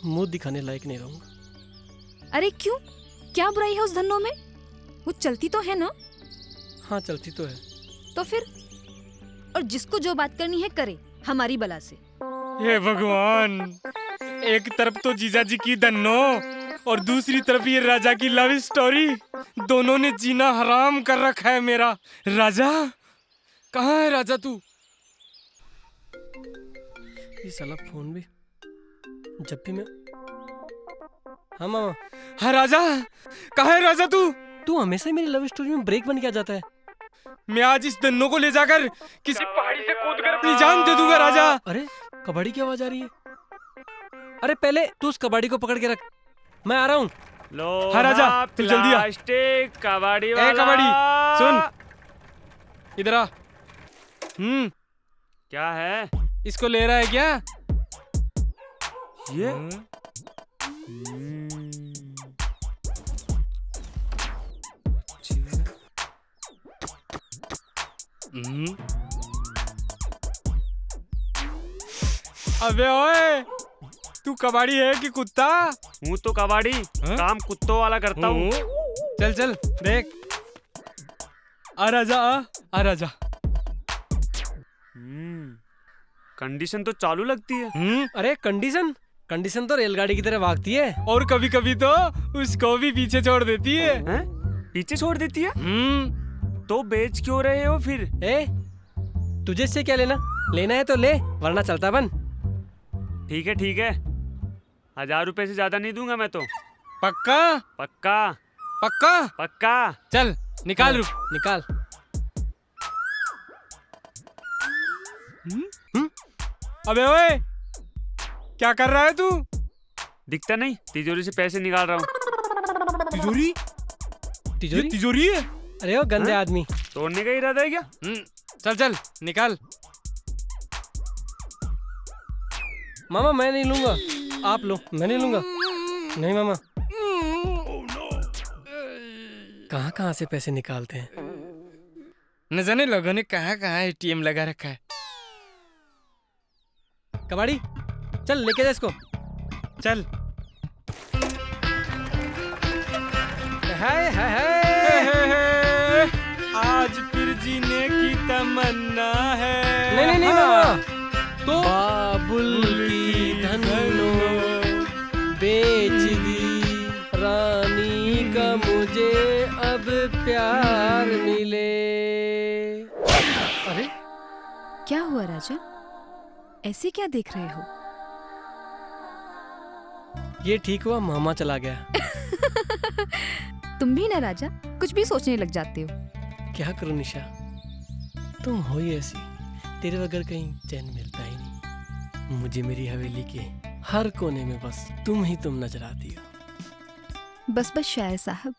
B: मुंह दिखाने लायक नहीं रहूंगा।
J: अरे क्यों, क्या बुराई है उस धन्नो में? वो चलती तो है ना?
B: हाँ चलती तो है।
J: तो फिर, और जिसको जो बात करनी है करे हमारी बला से।
B: हे भगवान, एक तरफ तो जीजा जी की धन्नो और दूसरी तरफ ये राजा की लव स्टोरी, दोनों ने जीना हराम कर रखा है मेरा। राजा कहाँ है? राजा तू? ये साला फोन भी
F: जब भी मैं हाँ मामा।
B: हाँ राजा, कहाँ है राजा तू?
F: तू हमेशा ही मेरी लव स्टोरी में ब्रेक बन के आ जाता है।
B: मैं आज इस धन्नो को ले जाकर किसी पहाड़ी से कूदकर अपनी जान दे दूंगा राजा।
F: अरे कबाड़ी की आवाज आ रही है। अरे पहले तू उस कबाड़ी को पकड़ के रख, मैं आ रहा हूँ।
N: लो
B: हाँ राजा, तू जल्दी आ।
N: प्लास्टिक कबाड़ी
B: ए
N: वाला।
B: कबाड़ी सुन, इधर आ।
N: क्या है?
B: इसको ले रहा है क्या?
N: ये
B: अबे ओए, तू कबाड़ी है कि कुत्ता?
N: हूँ तो कबाड़ी, काम कुत्तों वाला करता हूँ।
B: चल चल देख। आ राजा, आ राजा।
N: कंडीशन तो चालू लगती है।
F: अरे कंडीशन तो रेलगाड़ी की तरह भागती है,
B: और कभी कभी तो उसको भी पीछे छोड़ देती है।
N: पीछे छोड़ देती है? तो बेच क्यों रहे हो फिर?
F: तुझे इससे क्या लेना? लेना है तो ले, वरना चलता बन।
N: ठीक है, 1000 रुपए से ज्यादा नहीं दूंगा मैं तो।
B: पक्का?
N: पक्का
B: पक्का
N: पक्का।
B: चल निकाल, रुक
F: निकाल।
B: अबे ओए, क्या कर रहा है तू?
N: दिखता नहीं, तिजोरी से पैसे निकाल रहा हूँ।
B: तिजोरी?
F: तिजोरी?
B: ये तिजोरी है?
F: अरे वो गंदे आदमी,
N: तोड़ने का इरादा है क्या?
B: चल चल निकाल।
F: मामा मैं नहीं लूंगा, आप लो। मैं नहीं लूंगा। नहीं मामा। कहाँ से पैसे निकालते हैं?
B: न जाने लोगों ने कहाँ एटीएम लगा रखा है।
F: कबाड़ी चल लेके जा इसको।
B: चल।
F: हाय हाय
B: हाय, आज फिर जीने की तमन्ना है।
F: नहीं मामा, तो बाबुल की धन्नो बेच दी रानी का मुझे अब प्यार मिले। अरे
J: क्या हुआ राजा, ऐसे क्या देख रहे हो?
F: ये ठीक हुआ मामा चला गया।
J: तुम भी ना राजा, कुछ भी सोचने लग जाते हो।
F: क्या करूं निशा, तुम हो ही ऐसी, तेरे बगैर कहीं चैन मिलता ही नहीं। मुझे मेरी हवेली के हर कोने में बस तुम ही तुम नजर आती हो।
J: बस शायर साहब,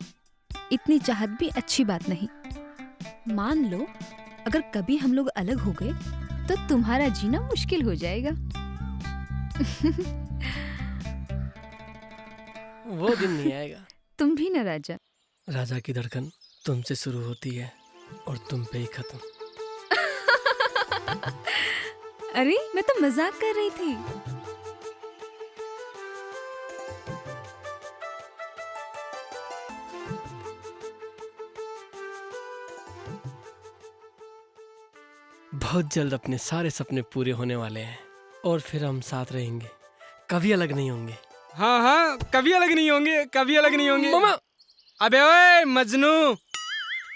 J: इतनी चाहत भी अच्छी बात नहीं। मान लो अगर कभी हम लोग अलग हो गए तो तुम्हारा जीना मुश्किल हो जाएगा।
F: वो दिन नहीं आएगा।
J: तुम भी ना राजा।
F: राजा की धड़कन तुमसे शुरू होती है और तुम पे ही खत्म।
J: अरे मैं तो मजाक कर रही थी।
F: बहुत जल्द अपने सारे सपने पूरे होने वाले हैं और फिर हम साथ रहेंगे, कभी अलग नहीं होंगे।
B: हाँ, कभी अलग नहीं होंगे, कभी अलग नहीं होंगे।
F: मामा!
B: अबे ओए मजनू,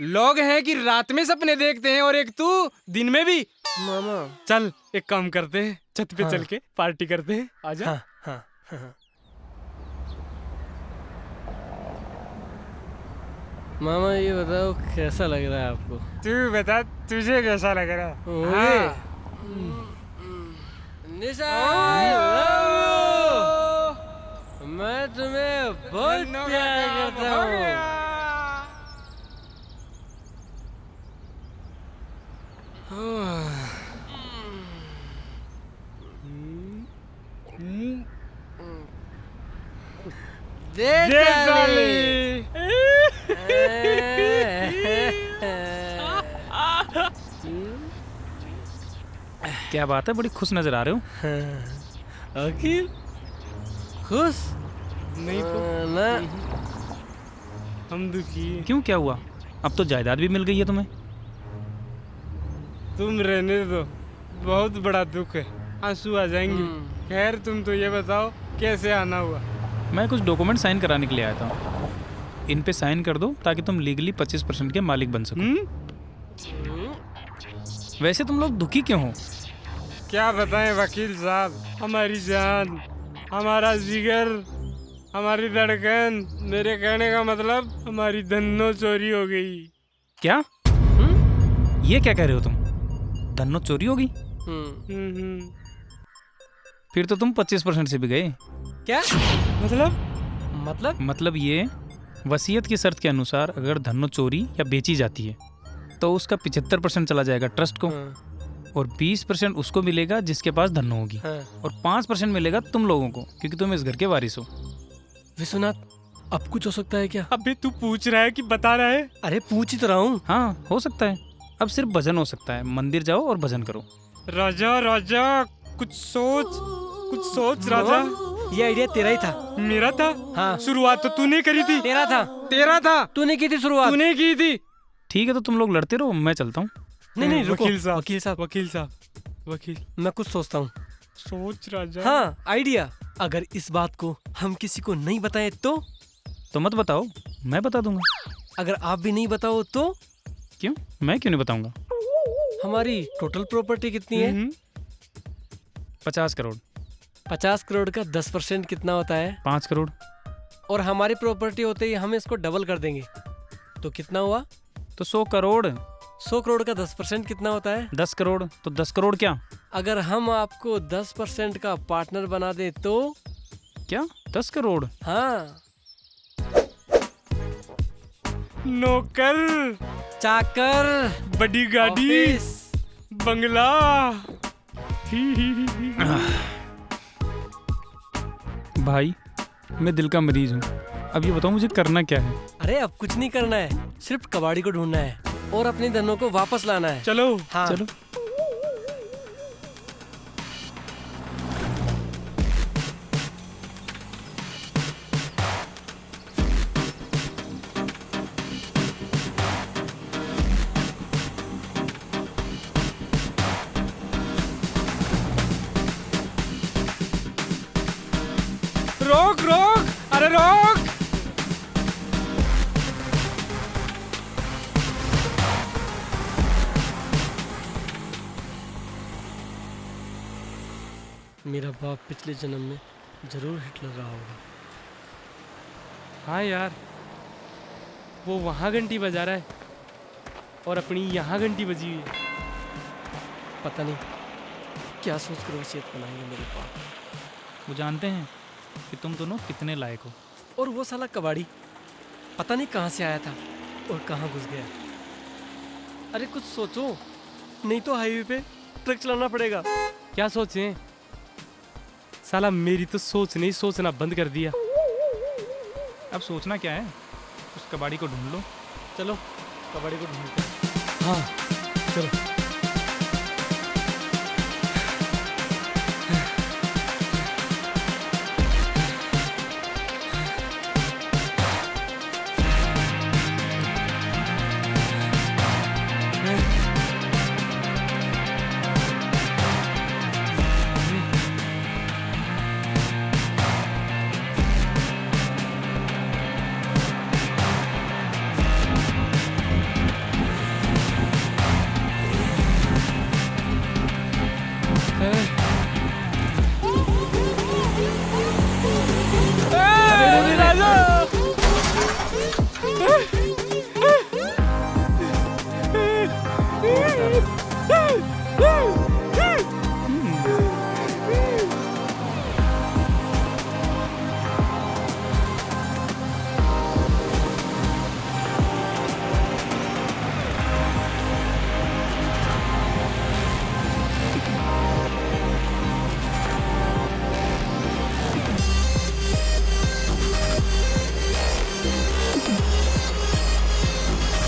B: लोग हैं कि रात में सपने देखते हैं और एक तू दिन में भी।
F: मामा
B: चल एक काम करते हैं, छत पे चल के पार्टी करते हैं। आजा।
F: हाँ। मामा ये बताओ कैसा लग रहा है आपको?
B: तू बता, तुझे कैसा लग रहा है?
F: हाँ। निशा, मैं तुम्हें बहुत प्यार करता हूँ।
N: क्या बात है, बड़ी खुश नजर आ रहे हो।
F: अखिल खुश
B: नहीं तो
F: ना,
B: हम दुखी।
N: क्यों, क्या हुआ? अब तो जायदाद भी मिल गई है तुम्हें।
B: तुम रहने दो, बहुत बड़ा दुख है, आंसू आ जाएंगे। खैर तुम तो ये बताओ कैसे आना हुआ?
N: मैं कुछ डॉक्यूमेंट साइन कराने के लिए आया था। इन पे साइन कर दो ताकि तुम लीगली 25% के मालिक बन सको। वैसे तुम लोग दुखी क्यों हो?
B: क्या बताएं वकील साहब, हमारी जान हमारा जिगर, हमारी धड़कन, मेरे कहने का मतलब हमारी धन्नो चोरी हो गई।
N: क्या? ये क्या कह रहे हो तुम? धन्नो चोरी होगी? फिर तो तुम 25% से भी गए।
B: क्या
N: मतलब ये वसीयत की शर्त के अनुसार अगर धन्नो चोरी या बेची जाती है तो उसका 75% चला जाएगा ट्रस्ट को, और 20% उसको मिलेगा जिसके पास धन्नो होगी, और 5% मिलेगा तुम लोगों को क्योंकि तुम इस घर के वारिस हो।
F: विश्वनाथ, अब कुछ हो सकता है क्या?
B: अबे तू पूछ रहा है कि बता रहा है?
F: अरे पूछ ही तो रहा हूँ।
N: हाँ हो सकता है। अब सिर्फ भजन हो सकता है। मंदिर जाओ और भजन करो।
B: राजा राजा कुछ सोच राजा।
F: ये आइडिया तेरा ही था।
B: मेरा था?
F: हाँ।
B: शुरुआत तो तूने करी थी।
F: तेरा था। तूने की थी शुरुआत।
B: तूने की थी।
N: ठीक है तो तुम लोग लड़ते रहो, मैं चलता हूँ।
F: नहीं रुको।
B: वकील साहब
F: मैं कुछ सोचता हूँ।
B: सोच राजा।
F: हाँ आइडिया। अगर इस बात को हम किसी को नहीं बताएं तो
N: मत बताओ, मैं बता दूंगा।
F: अगर आप भी नहीं बताओ तो?
N: क्यों? मैं क्यों नहीं बताऊंगा?
F: हमारी टोटल प्रॉपर्टी कितनी है?
N: 50 करोड़।
F: 50 करोड़ का 10% कितना होता है?
N: 5 करोड़।
F: और हमारी प्रॉपर्टी होते ही हम इसको डबल कर देंगे तो कितना हुआ?
N: तो 100 करोड़।
F: 100 करोड़ का 10% कितना होता है?
N: 10 करोड़। तो 10 करोड़ क्या?
F: अगर हम आपको 10% का पार्टनर बना दे तो?
N: क्या? 10 करोड़?
F: हाँ।
B: नौकर,
F: चाकर,
B: बड़ी गाड़ी, बंगला।
N: भाई मैं दिल का मरीज हूँ, अब ये बताओ मुझे करना क्या है?
F: अरे अब कुछ नहीं करना है, सिर्फ कबाड़ी को ढूंढना है और अपने धनों को वापस लाना है।
B: चलो।
F: हाँ।
N: चलो।
B: रोक, अरे रोक।
F: मेरा बाप पिछले जन्म में जरूर हिटलर रहा होगा।
B: हाँ यार, वो वहाँ घंटी बजा रहा है और अपनी यहाँ घंटी बजी हुई है।
F: पता नहीं क्या सोच कर वसीयत बनाई है मेरे पाप।
N: वो जानते हैं कि तुम दोनों कितने लायक हो।
F: और वो साला कबाड़ी पता नहीं कहाँ से आया था और कहाँ घुस गया। अरे कुछ सोचो, नहीं तो हाईवे पे ट्रक चलाना पड़ेगा।
B: क्या सोचें? साला मेरी तो सोच नहीं सोचना बंद कर दिया।
N: अब सोचना क्या है? उस कबाड़ी को ढूंढ लो।
F: चलो कबाड़ी को ढूंढते हैं।
B: हाँ चलो।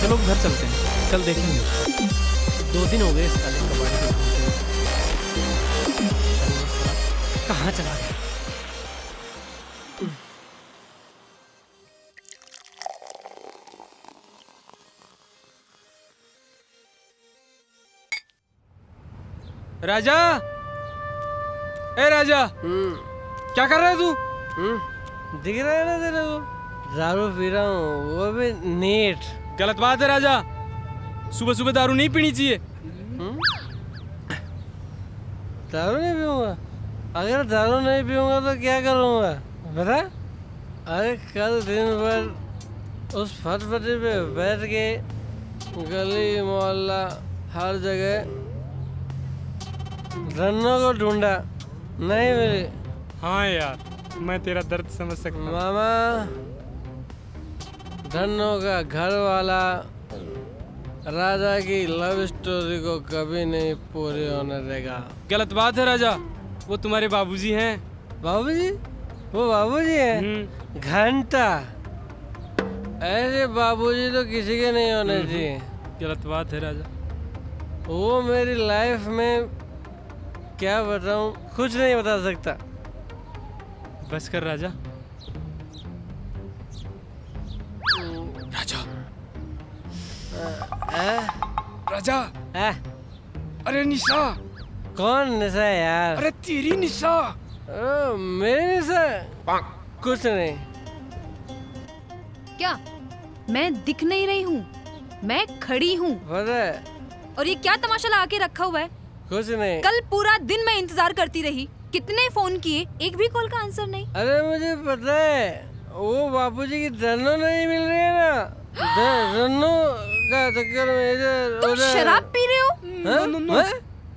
N: चलो घर चलते हैं, कल देखेंगे।
F: 2 दिन हो गए इस साले कबाड़ी को ढूंढते हुए। कहाँ चला गया?
B: राजा, ए राजा, क्या कर रहा है तू?
F: दिख रहा है ना तेरे को? दारू पी रहा हूँ, वो भी नेट।
B: गलत बात है राजा, सुबह सुबह दारू नहीं पीनी चाहिए।
F: दारू नहीं पीऊंगा?
B: अगर दारू नहीं पीऊंगा तो क्या करूंगा बता? अरे कल दिन भर उस फटफटी पे बैठ के गली मोहल्ला हर जगह धन्नो को ढूंढा, नहीं मिली।
O: हाँ यार, मैं तेरा दर्द समझ सकता हूँ।
B: मामा, धन्नो का घर वाला राजा की लव स्टोरी को कभी नहीं पूरी होने देगा।
O: गलत बात है राजा, वो तुम्हारे बाबूजी हैं।
B: बाबूजी? वो बाबूजी हैं? घंटा, ऐसे बाबूजी तो किसी के नहीं होने चाहिए।
O: गलत बात है राजा।
B: वो मेरी लाइफ में क्या बताऊं, कुछ नहीं बता सकता।
O: बस कर राजा।
F: राजा,
B: राजा,
F: अरे निशा।
B: कौन निशा यार?
F: अरे तेरी निशा।
B: मेरी निशा? कुछ नहीं।
J: क्या मैं दिख नहीं रही हूँ? मैं खड़ी हूँ।
B: पता है?
J: और ये क्या तमाशा लगा के रखा हुआ है?
B: कुछ नहीं।
J: कल पूरा दिन मैं इंतजार करती रही, कितने फोन किए, एक भी कॉल का आंसर नहीं।
B: अरे मुझे पता है, वो बापूजी की धन्नो नहीं मिल रही है ना, धन्नो का चक्कर में इधर
J: तुम
B: उधर।
J: शराब पी रहे हो?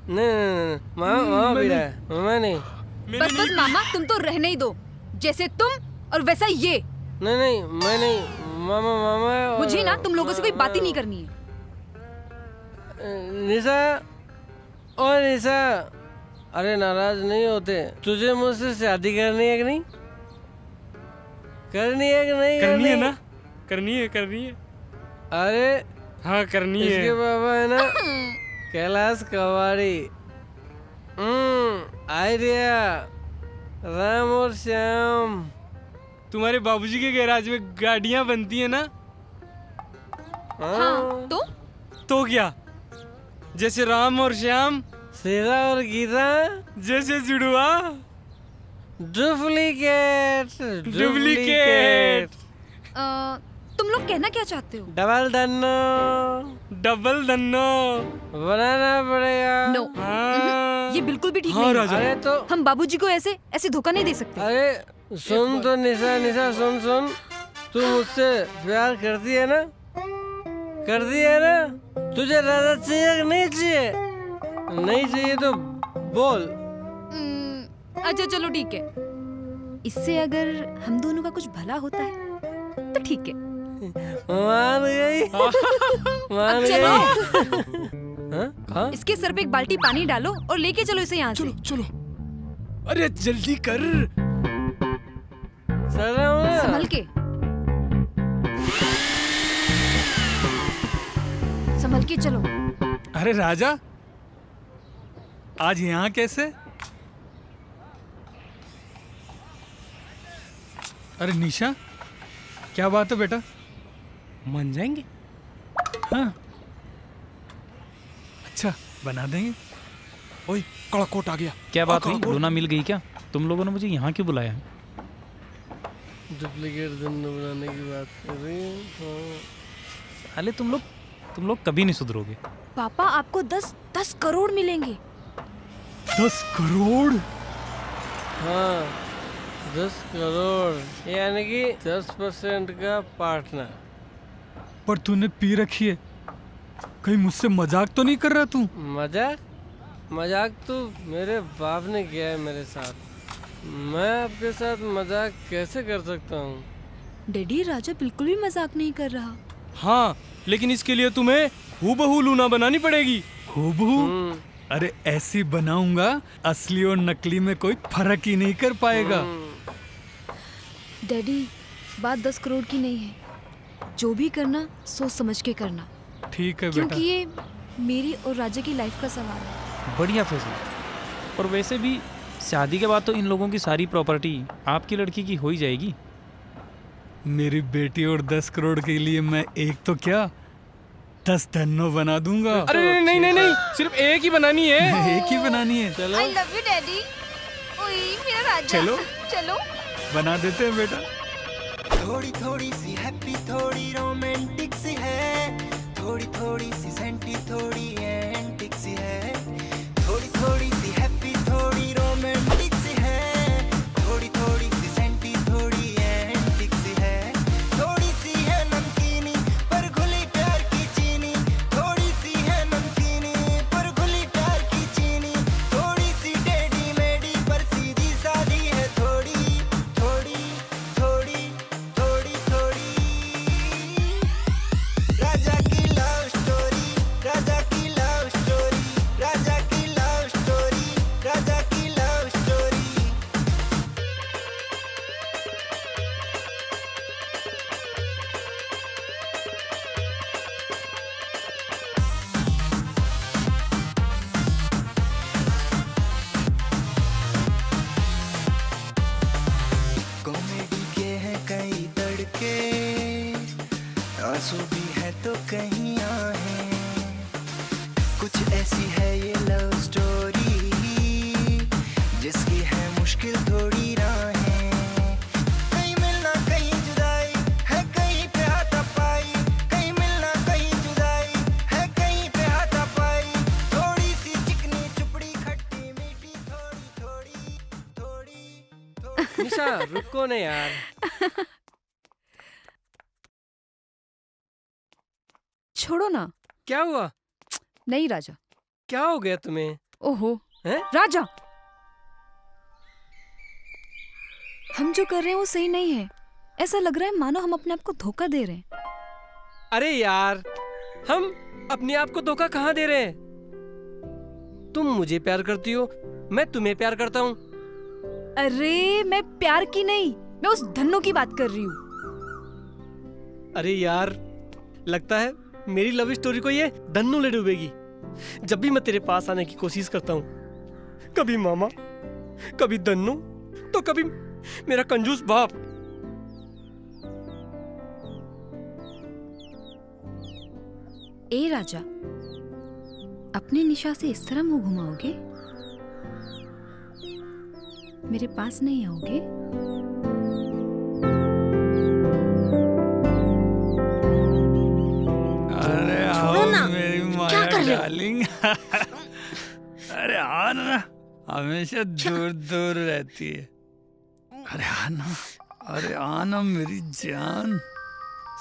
B: नहीं, मामा पी रहा है, मैं नहीं।
J: बस मामा, तुम तो रहने ही दो, जैसे तुम और वैसा ये।
B: नहीं, मैं नहीं, मामा।
J: मुझे ना तुम लोगों से कोई बात ही नहीं करनी है।
B: निशा, ओ निशा, अरे नाराज नहीं होते, तुझे मुझसे शादी करनी है कि नहीं? करनी है कि नहीं?
O: करनी है ना? करनी है।
B: अरे
O: हाँ, करनी है।
B: इसके पापा है ना कैलाश कवाड़ी, आइडिया, राम और श्याम।
O: तुम्हारे बाबूजी के गैराज में गाड़ियाँ बनती है ना?
J: हाँ,
O: तो क्या? जैसे राम और श्याम,
B: सीता और गीता,
O: जैसे जुड़वा।
B: डुप्लीकेट।
J: तुम लोग कहना क्या चाहते हो?
B: डबल धन्नो बनाना पड़ेगा।
J: नो, ये बिल्कुल भी ठीक नहीं है।
B: अरे तो
J: हम बाबूजी को ऐसे धोखा नहीं दे सकते।
B: अरे सुन तो निशा, सुन, तू मुझसे प्यार करती है ना? तुझे राजा चाहिए कि नहीं चाहिए? नहीं चाहिए तो बोल।
J: अच्छा चलो ठीक है, इससे अगर हम दोनों का कुछ भला होता है तो ठीक है।
B: मान गई।
J: अब चलो। इसके सर पे एक बाल्टी पानी डालो और लेके चलो इसे यहाँ से।
F: चलो। अरे जल्दी कर।
J: संभल के चलो।
G: अरे राजा, आज यहाँ कैसे? अरे निशा, क्या बात है बेटा?
O: मान जाएंगे?
G: हाँ, अच्छा बना देंगे।
F: ओए, कड़ा कोट आ गया।
N: क्या बात हुई? लूना मिल गई क्या? तुम लोगों ने मुझे यहाँ क्यों बुलाया है?
B: डुप्लीकेट धन्नो बनाने की बात कर रही हूँ।
N: अरे तुम लोग कभी नहीं सुधरोगे।
J: पापा, आपको 10 करोड़ मिलेंगे।
G: 10 करोड़?
B: हाँ, 10 करोड़, यानी कि 10% का पार्टनर।
G: पर तूने पी रखी है, कहीं मुझसे मजाक तो नहीं कर रहा तू?
B: मजाक तो मेरे बाप ने किया है मेरे साथ। मैं आपके साथ मजाक कैसे कर सकता हूँ?
J: डैडी, राजा बिल्कुल भी मजाक नहीं कर रहा।
O: हाँ, लेकिन इसके लिए तुम्हें हूबहू लूना बनानी पड़ेगी।
G: हूबहू? अरे ऐसी बनाऊंगा, असली और नकली में कोई फर्क ही नहीं कर पाएगा।
J: डैडी, बात 10 करोड़ की नहीं है, जो भी करना सोच समझ के करना।
G: ठीक है बेटा।
J: क्योंकि ये मेरी और राजा की लाइफ का सवाल है।
N: बढ़िया फैसला। और वैसे भी शादी के बाद तो इन लोगों की सारी प्रॉपर्टी आपकी लड़की की हो ही जाएगी।
G: मेरी बेटी और 10 करोड़ के लिए मैं एक तो क्या 10 धन्नो बना दूंगा।
O: अरे नहीं, सिर्फ एक ही बनानी है।
G: एक ही बनानी है।
B: चलो।
J: I love you, daddy. ओए मेरा राजा। चलो
G: बना देते हैं बेटा।
K: थोड़ी थोड़ी सी हैप्पी, थोड़ी रोमांटिक सी है, थोड़ी थोड़ी सी सेंटी, थोड़ी एंटिक सी है, थोड़ी थोड़ी सी हैप्पी, थोड़ी रोमांटिक सी आंसू भी है तो कहीं आहें, कुछ ऐसी है ये लव स्टोरी जिसकी है मुश्किल थोड़ी राहें। कहीं मिलना कहीं जुदाई है, कहीं पे हाथापाई, कहीं मिलना कहीं जुदाई है, कहीं पे हाथापाई, थोड़ी सी चिकनी चुपड़ी खट्टी मीठी थोड़ी थोड़ी।
F: निशा रुको ना यार।
J: छोड़ो ना।
F: क्या हुआ?
J: नहीं राजा।
F: क्या हो गया तुम्हें?
J: ओहो
F: हैं?
J: राजा, हम जो कर रहे हैं वो सही नहीं है। ऐसा लग रहा है मानो हम अपने आप को धोखा दे रहे हैं।
F: अरे यार, हम अपने आप को धोखा कहाँ दे रहे हैं? तुम मुझे प्यार करती हो, मैं तुम्हें प्यार करता हूँ।
J: अरे मैं प्यार की नहीं, मैं उस धन्नो की बात कर रही हूँ।
F: अरे यार, लगता है मेरी लव स्टोरी को ये धन्नू ले डूबेगी। जब भी मैं तेरे पास आने की कोशिश करता हूँ, कभी मामा, कभी धन्नू, तो कभी मेरा कंजूस बाप।
J: ए राजा, अपनी निशा से इस तरह मुंह घुमाओगे? मेरे पास नहीं आओगे?
G: अरे
E: छोड़ो
G: आओ
E: ना।
G: मेरी
E: क्या
G: माया
E: कर रहे हो?
G: डार्लिंग। अरे आ ना, हमेशा दूर दूर रहती है। अरे आना, अरे आना मेरी जान।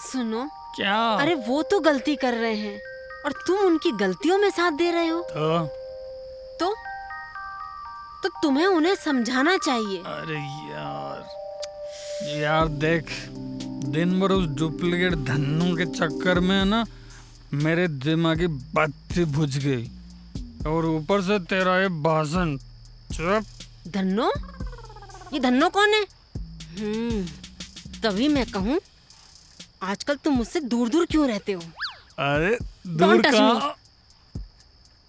E: सुनो,
G: क्या?
E: अरे वो तो गलती कर रहे हैं और तुम उनकी गलतियों में साथ दे रहे हो। तो तुम्हें उन्हें समझाना चाहिए।
G: अरे यार देख, दिन भर उस डुप्लीकेट धन्नू के चक्कर में ना मेरे दिमागी बत्ती बुझ गई, और ऊपर से तेरा ये भाषण। चुप।
E: धन्नो? ये धन्नो कौन है? तभी मैं कहूँ, आजकल तुम मुझसे दूर दूर क्यों रहते हो?
G: अरे
E: Don't
G: दूर
E: touch
G: कहाँ?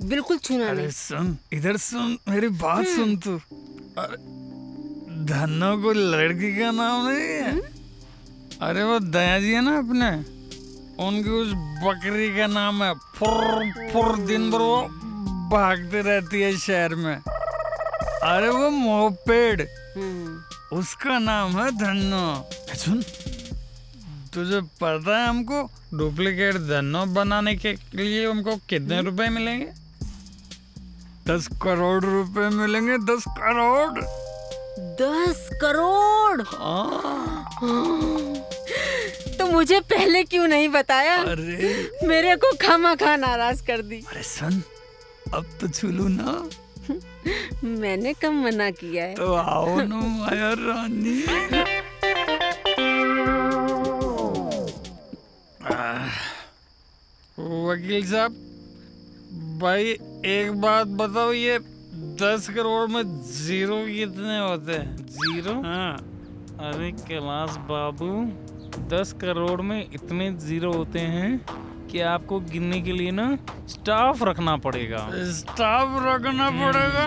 E: बिल्कुल छूना
G: अरे
E: नहीं।
G: सुन, इधर सुन, मेरी बात सुन तू। अरे धन्नो को लड़की का नाम नहीं है। अरे वो दया जी है ना अपने, उनकी उस बकरी का नाम है। फुर फुर दिन भर वो भागती रहती है शहर में। अरे वो मोपेड, उसका नाम है धन्नो। सुन, तुझे पता है हमको डुप्लीकेट धन्नो बनाने के लिए हमको कितने रुपए मिलेंगे? 10 करोड़ रुपए मिलेंगे। 10 करोड़।
E: 10 करोड़? तो मुझे पहले क्यों नहीं बताया?
G: अरे
E: मेरे को खामखा नाराज कर दी।
G: अरे सन, अब तो छुलू ना।
E: मैंने कब मना किया है?
G: तो आओ ना माया रानी। वकील साहब, भाई एक बात बताओ, ये 10 करोड़ में जीरो कितने होते हैं?
N: जीरो?
G: हाँ।
N: अरे कैलाश बाबू, 10 करोड़ में इतने जीरो होते हैं कि आपको गिनने के लिए ना स्टाफ रखना पड़ेगा।
G: स्टाफ रखना पड़ेगा?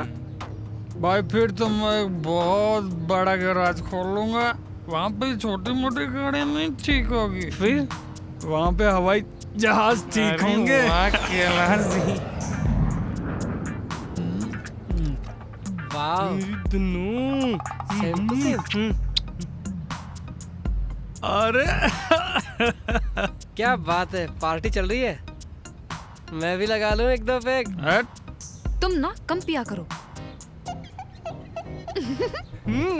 G: भाई फिर तो मैं एक बहुत बड़ा गैराज खोल लूंगा। वहाँ पे छोटी मोटी गाड़ियाँ नहीं ठीक होगी,
N: फिर
G: वहाँ पे हवाई जहाज ठीक होंगे।
N: कैलाश जी,
F: वाह, सेम टू सेम।
G: अरे
F: क्या बात है, पार्टी चल रही है? मैं भी लगा लूं एक दो पैक।
J: तुम ना कम पिया करो।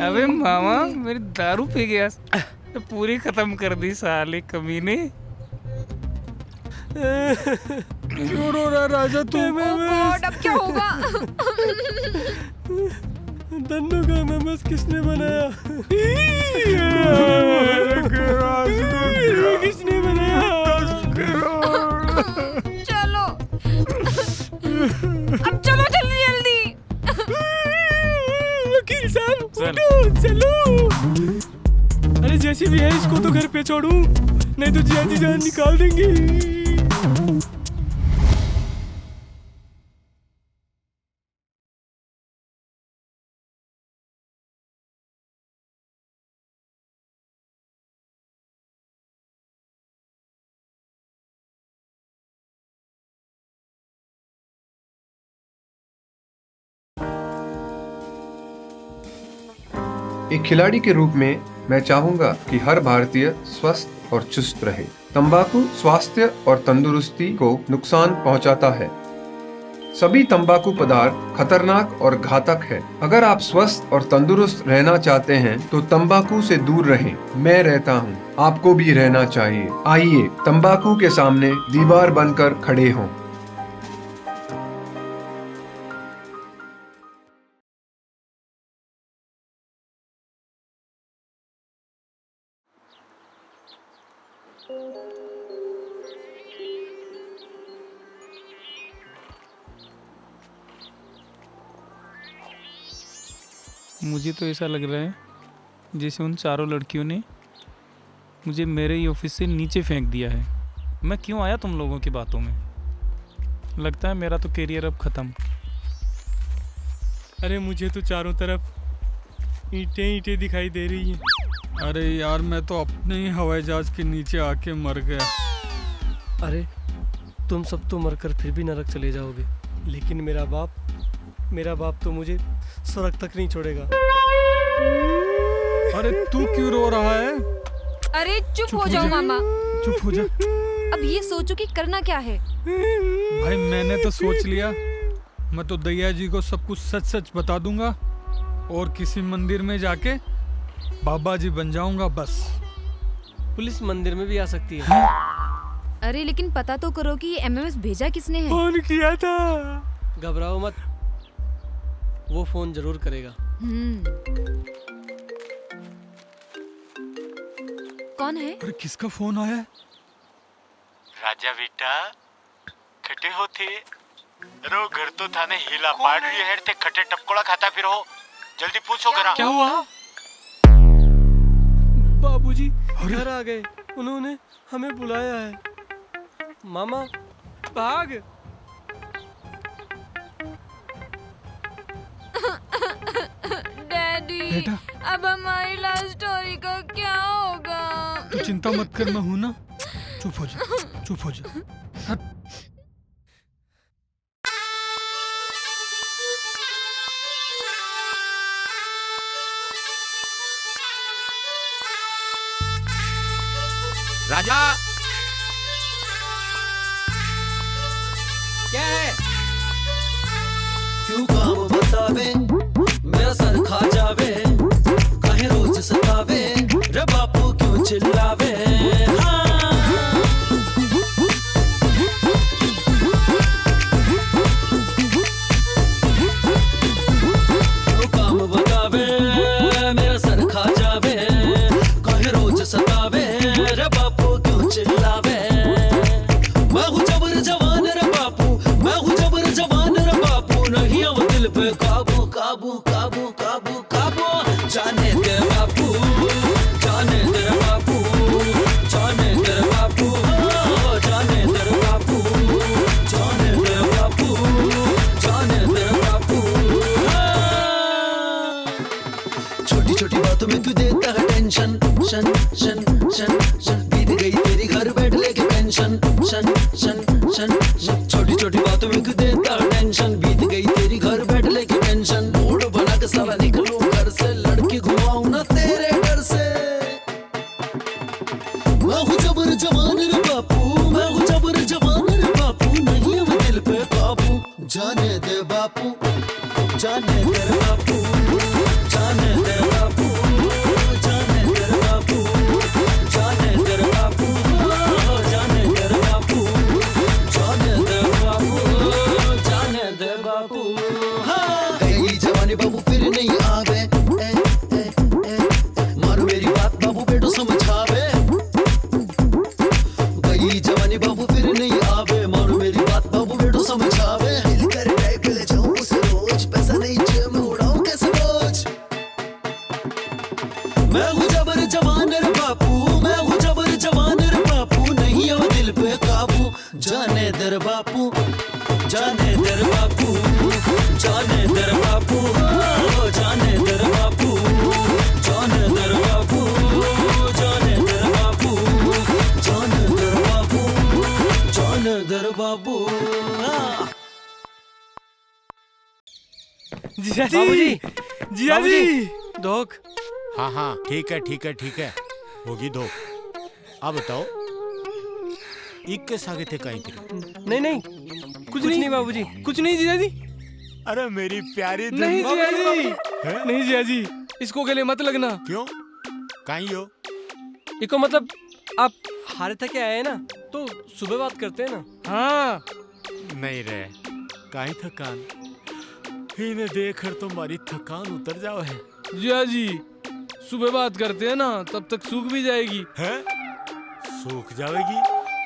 N: अबे मामा, मेरी दारू पी गया तो पूरी खत्म कर दी साले कमीने।
F: क्यों रो रहा राजा तू?
J: अब क्या होगा?
F: धन्नो का एमएमएस किसने बनाया? किसने बनाया?
J: चलो अब चलो जल्दी जल्दी।
F: वकील साहब उठो, चलो। अरे जैसे भी है इसको तो घर पे छोड़ूं, नहीं तो जिया जी जान निकाल देंगे।
P: एक खिलाड़ी के रूप में मैं चाहूंगा कि हर भारतीय स्वस्थ और चुस्त रहे। तंबाकू स्वास्थ्य और तंदुरुस्ती को नुकसान पहुंचाता है। सभी तंबाकू पदार्थ खतरनाक और घातक है। अगर आप स्वस्थ और तंदुरुस्त रहना चाहते हैं तो तंबाकू से दूर रहें। मैं रहता हूं, आपको भी रहना चाहिए। आइए तंबाकू के सामने दीवार बनकर खड़े हों।
N: मुझे तो ऐसा लग रहा है जैसे उन चारों लड़कियों ने मुझे मेरे ही ऑफिस से नीचे फेंक दिया है। मैं क्यों आया तुम लोगों की बातों में? लगता है मेरा तो करियर अब ख़त्म।
B: अरे मुझे तो चारों तरफ ईंटें ईंटें दिखाई दे रही हैं।
G: अरे यार मैं तो अपने ही हवाई जहाज के नीचे आके मर गया।
F: अरे तुम सब तो मरकर फिर भी नरक चले जाओगे, लेकिन मेरा बाप तो मुझे सड़क तक नहीं छोड़ेगा।
G: अरे तू क्यों रो रहा है?
J: अरे चुप हो जाओ मामा।
G: चुप हो जा।
J: अब ये सोचो कि करना क्या है।
G: भाई मैंने तो सोच लिया, मैं तो दैया जी को सब कुछ सच सच बता दूंगा और किसी मंदिर में जाके बाबा जी बन जाऊंगा बस।
F: पुलिस मंदिर में भी आ सकती है।
J: अरे लेकिन पता तो करो कि ये एमएमएस भेजा किसने है।
F: फोन किया था। घबराओ मत, वो फोन जरूर करेगा।
J: कौन है?
G: अरे किसका फोन आया है?
C: राजा बेटा खटे होते रो घर तो थाने हिला पाड़ रही है ते खटे टपकोड़ा खाता फिर हो। जल्दी पूछो करा
F: क्या हुआ? बाबूजी घर आ गए, उन्होंने हमें बुलाया है। मामा भाग।
J: डैडी
G: बेटा,
J: अब हमारी लव स्टोरी का क्या होगा?
G: तू चिंता मत कर, मैं हूं ना। चुप हो जा, चुप हो जा। हट।
C: राजा
F: क्या है?
Q: क्यों काम बतावे मेरा सर खा जावे, काहे रोज सतावे रे बापू क्यों चिल्लावे। क्यों काम बतावे मेरा सर खा जावे, काहे रोज सतावे रे बापू क्यों चिल्लावे। मैं हूँ जबर जवान रे बापू, मैं हूँ जबर जवान रे बापू, नहीं अब दिल पे काबू काबू काबू काबू काबू। जाने दे बापू, जाने दे बापू, जाने दे बापू, जाने दे बापू, जाने दे बापू, जाने दे बापू। छोटी छोटी बातों में क्यों देता है टेंशन, शन शन शन शन। बीत गई तेरी घर बैठ लेके पेंशन, शन शन शन शन। छोटी छोटी बातों में क्यों देता है टेंशन, बीत गई तेरी घर बैठ लेके पेंशन। मूड बना के साला निकलूं घर से, लड़की घुमाऊं ना तेरे डर से। मैं हूँ जबर जवान रे बापू, मैं हूँ जबर जवान रे बापू, नहीं अब दिल पे काबू। जाने दे बापू, जाने दे बापू, जाने दे बापू, जाने दे बापू, जाने दे बापू, जाने दे बापू, जाने दे बापू, जाने दे बापू। गई जवानी बाबू फिर नहीं आवे, मारो मेरी बात बाबू बेटो समझावे। गई जवानी बाबू फिर नहीं आवे, मारो मेरी बात बाबू बेटो समझावे। दिल कर टाइप ले जाऊं उसे रोज, पैसा नहीं जेब में उड़ाऊं कैसे बोझ। मैं हूँ जबर जवान रे बापू, मैं हूँ जबर जवान रे बापू, नहीं अब दिल पे काबू। जाने दर बापू, जाने दर बापू, जाने दर बापू, जाने दर बापू, जाने दर बापू, जाने दर बापू, जाने दर बापू, जाने दर बापू।
B: जिया जी, जिया जी।
F: दोख
C: हाँ हाँ ठीक है ठीक है ठीक है, होगी 2। अब बताओ के सागे थे कहीं तेरे?
B: नहीं नहीं कुछ नहीं बाबूजी, कुछ नहीं जीजा जी।
C: अरे मेरी प्यारी
B: नहीं जीजा जी, नहीं जीजा जी, इसको गले मत लगना।
C: क्यों? कहीं हो?
B: इको मतलब आप हारे थके आए ना, तो सुबह बात करते हैं ना। हाँ
C: नहीं रे, कहीं थकान इन्हें देख कर तुम्हारी थकान उतर जाओ है।
B: जीजा जी सुबह बात करते हैं ना, तब तक सूख भी जाएगी।
C: है? सूख जाएगी?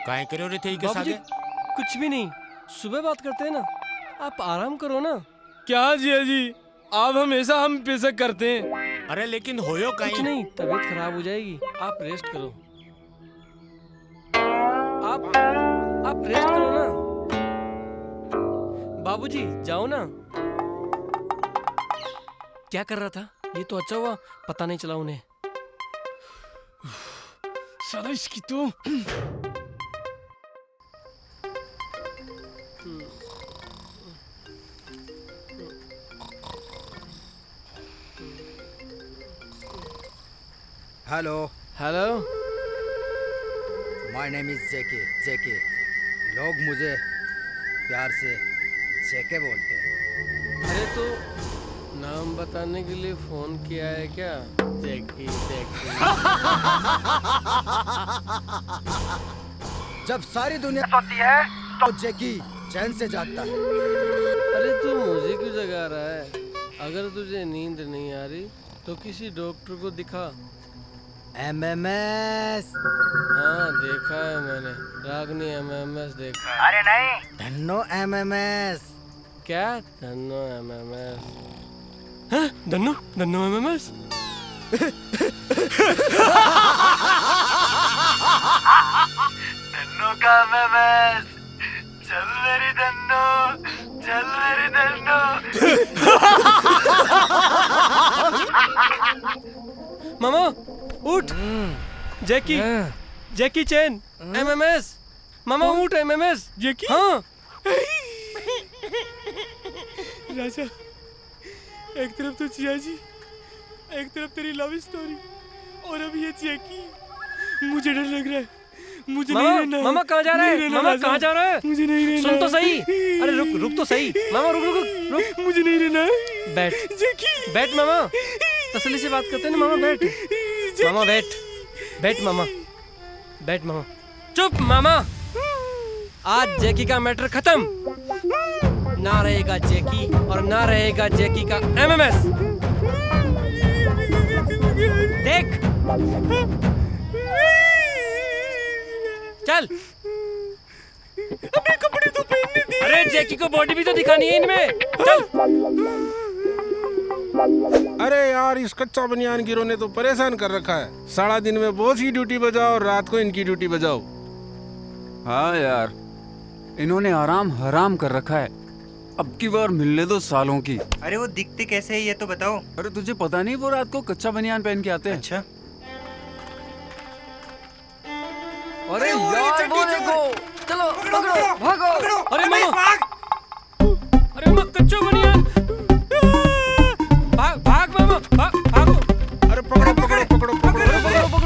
C: काहे करे रहे थे के सागे?
B: कुछ भी नहीं, सुबह बात करते हैं ना, आप आराम करो ना। क्या जीजा जी, आप हमेशा हम पे शक करते हैं।
C: अरे लेकिन होयो कहीं?
B: कुछ नहीं, तबीयत खराब हो जाएगी, आप रेस्ट करो। आप रेस्ट करो ना बाबूजी, जाओ ना। क्या कर रहा था? ये तो अच्छा हुआ पता नहीं चला उन्हें। साला इसकी तो
R: hello
B: hello,
R: my name is JK. लोग मुझे प्यार से जेके बोलते हैं।
B: अरे तो नाम बताने के लिए फोन किया है क्या? जेकी जेकी।
R: जब सारी दुनिया सोती है तो जेकी चैन से जागता है।
B: अरे तू मुझे क्यों जगा रहा है? अगर तुझे नींद नहीं आ रही तो किसी डॉक्टर को दिखा।
R: MMS।
B: हाँ देखा है मैंने, रागनी MMS देखा।
R: अरे नहीं, धन्नो MMS।
B: क्या धन्नो MMS? हाँ धन्नो MMS।
R: धन्नो का MMS। चल मेरी धन्नो, चल मेरी धन्नो।
B: मामा उठ। जैकी चैन MMS। मामा उठ, MMS जैकी। हाँ राजा, एक तरफ तो जिया जी, एक तरफ तेरी लव स्टोरी, और अब ये जैकी। मुझे डर लग रहा है, मुझे नहीं रहना। मामा कहाँ जा रहा है? मामा कहाँ जा रहा है? मुझे नहीं रहना। सुन तो सही। अरे रुक तो सही। मामा रुक। मुझे नहीं रहना। बैठ जैकी, बैठ मामा, तसल्ली से बात करते हैं ना। मामा बैठ, मामा बैठ मामा, बैठ मामा। चुप मामा, आज जैकी का मैटर खत्म। ना रहेगा जैकी और ना रहेगा जैकी का MMS। देख चल, अबे कपड़े तो पहनने दे। अरे जैकी को बॉडी भी तो दिखानी है इनमें, चल।
A: अरे यार, इस कच्चा बनियान गिरोह ने तो परेशान कर रखा है। सारा दिन में बॉस की ड्यूटी बजाओ और रात को इनकी ड्यूटी बजाओ।
S: हाँ यार, इन्होंने आराम हराम कर रखा है। अब की बार मिलने दो सालों की।
L: अरे वो दिखते कैसे है ये तो बताओ।
S: अरे तुझे पता नहीं, वो रात को कच्चा बनियान पहन के आते हैं।
L: अच्छा।
B: अरे यार वो देखो, चलो पकड़ो, भागो। अरे मामा, अरे मामा कच्चा बनियान, भाग मामा, भागो।
A: अरे पकड़ो।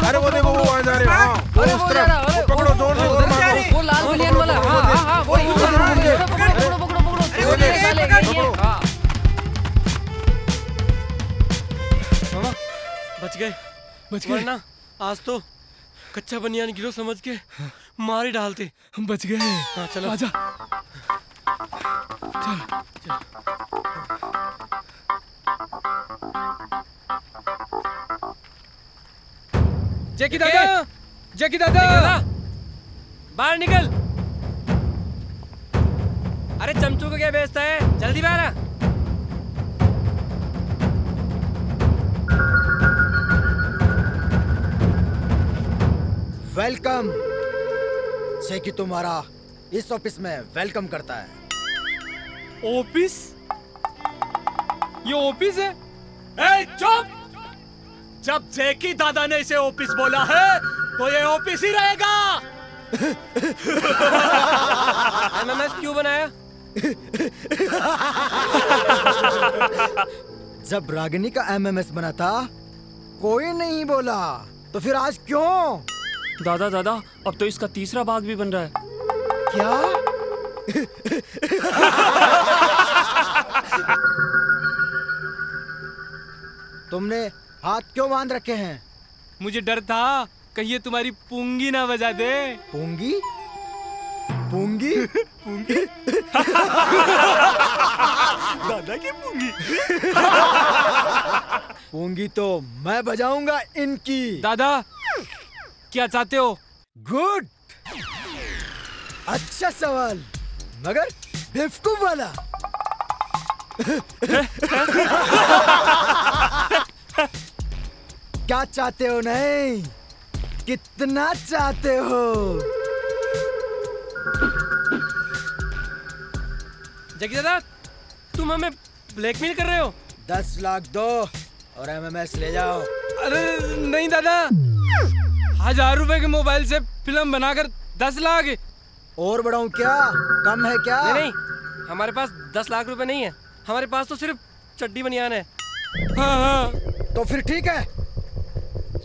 A: अरे वो देखो, वो आ जा रहे हैं।
B: अरे वो जा रहा है,
A: पकड़ो जोर से, और मारो।
B: वो लाल बनियान वाला। हाँ वो मामा बच गए। वरना आज तो कच्चा बनियान गिरो समझ के मार ही डालते। हम बच गए। हाँ चलो आजा, चल। जैकी दादा, बाहर निकल। अरे चमचू को क्या बेचता है, जल्दी बाहर आ।
R: वेलकम। जैकी तुम्हारा इस ऑफिस में वेलकम करता है।
B: ऑफिस? ये ऑफिस है? ए चुप! जब जैकी दादा ने इसे ऑफिस बोला है तो ये ऑफिस ही रहेगा। MMS क्यों बनाया?
R: जब रागिनी का MMS बना था कोई नहीं बोला, तो फिर आज क्यों?
B: दादा दादा, अब तो इसका तीसरा भाग भी बन रहा है।
R: क्या? तुमने हाथ क्यों बांध रखे हैं?
B: मुझे डर था कहीं ये तुम्हारी पूंगी ना बजा दे।
R: पूंगी? पूंगी? पूंगी?
B: दादा की पूंगी।
R: पूंगी तो मैं बजाऊंगा इनकी।
B: दादा क्या चाहते हो?
R: गुड, अच्छा सवाल, मगर बेवकूफ वाला। क्या चाहते हो? नहीं, कितना चाहते हो?
B: जगी दादा, तुम हमें ब्लैकमेल कर रहे हो?
R: 10 लाख दो और MMS ले जाओ।
B: अरे नहीं दादा, 1000 रुपए के मोबाइल से फिल्म बनाकर 10 लाख।
R: और बढ़ाऊं क्या? कम है क्या?
B: नहीं, हमारे पास 10 लाख रुपए नहीं है, हमारे पास तो सिर्फ चड्डी बनियान है। हाँ।
R: तो फिर ठीक है,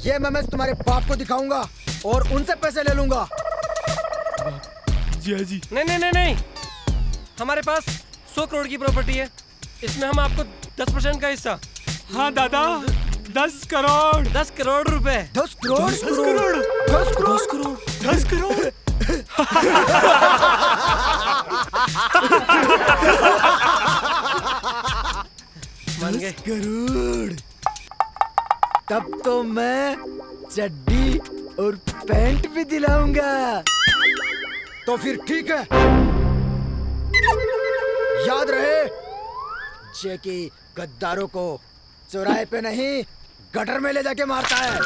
R: ये MMS तुम्हारे बाप को दिखाऊंगा और उनसे पैसे ले लूंगा।
B: जी। नहीं, हमारे पास 100 करोड़ की प्रॉपर्टी है, इसमें हम आपको 10% का हिस्सा। हाँ दादा, 10 करोड़। 10 करोड़ रुपए।
R: 10 करोड़?
B: 10 करोड़।
R: 10 करोड़?
B: 10 करोड़। 10 करोड़। मान गए?
R: 10 करोड़? तब तो मैं चड्डी और पैंट भी दिलाऊंगा। तो फिर ठीक है, याद रहे, जैकी गद्दारों को चौराहे पे नहीं, गटर में ले जाके मारता है।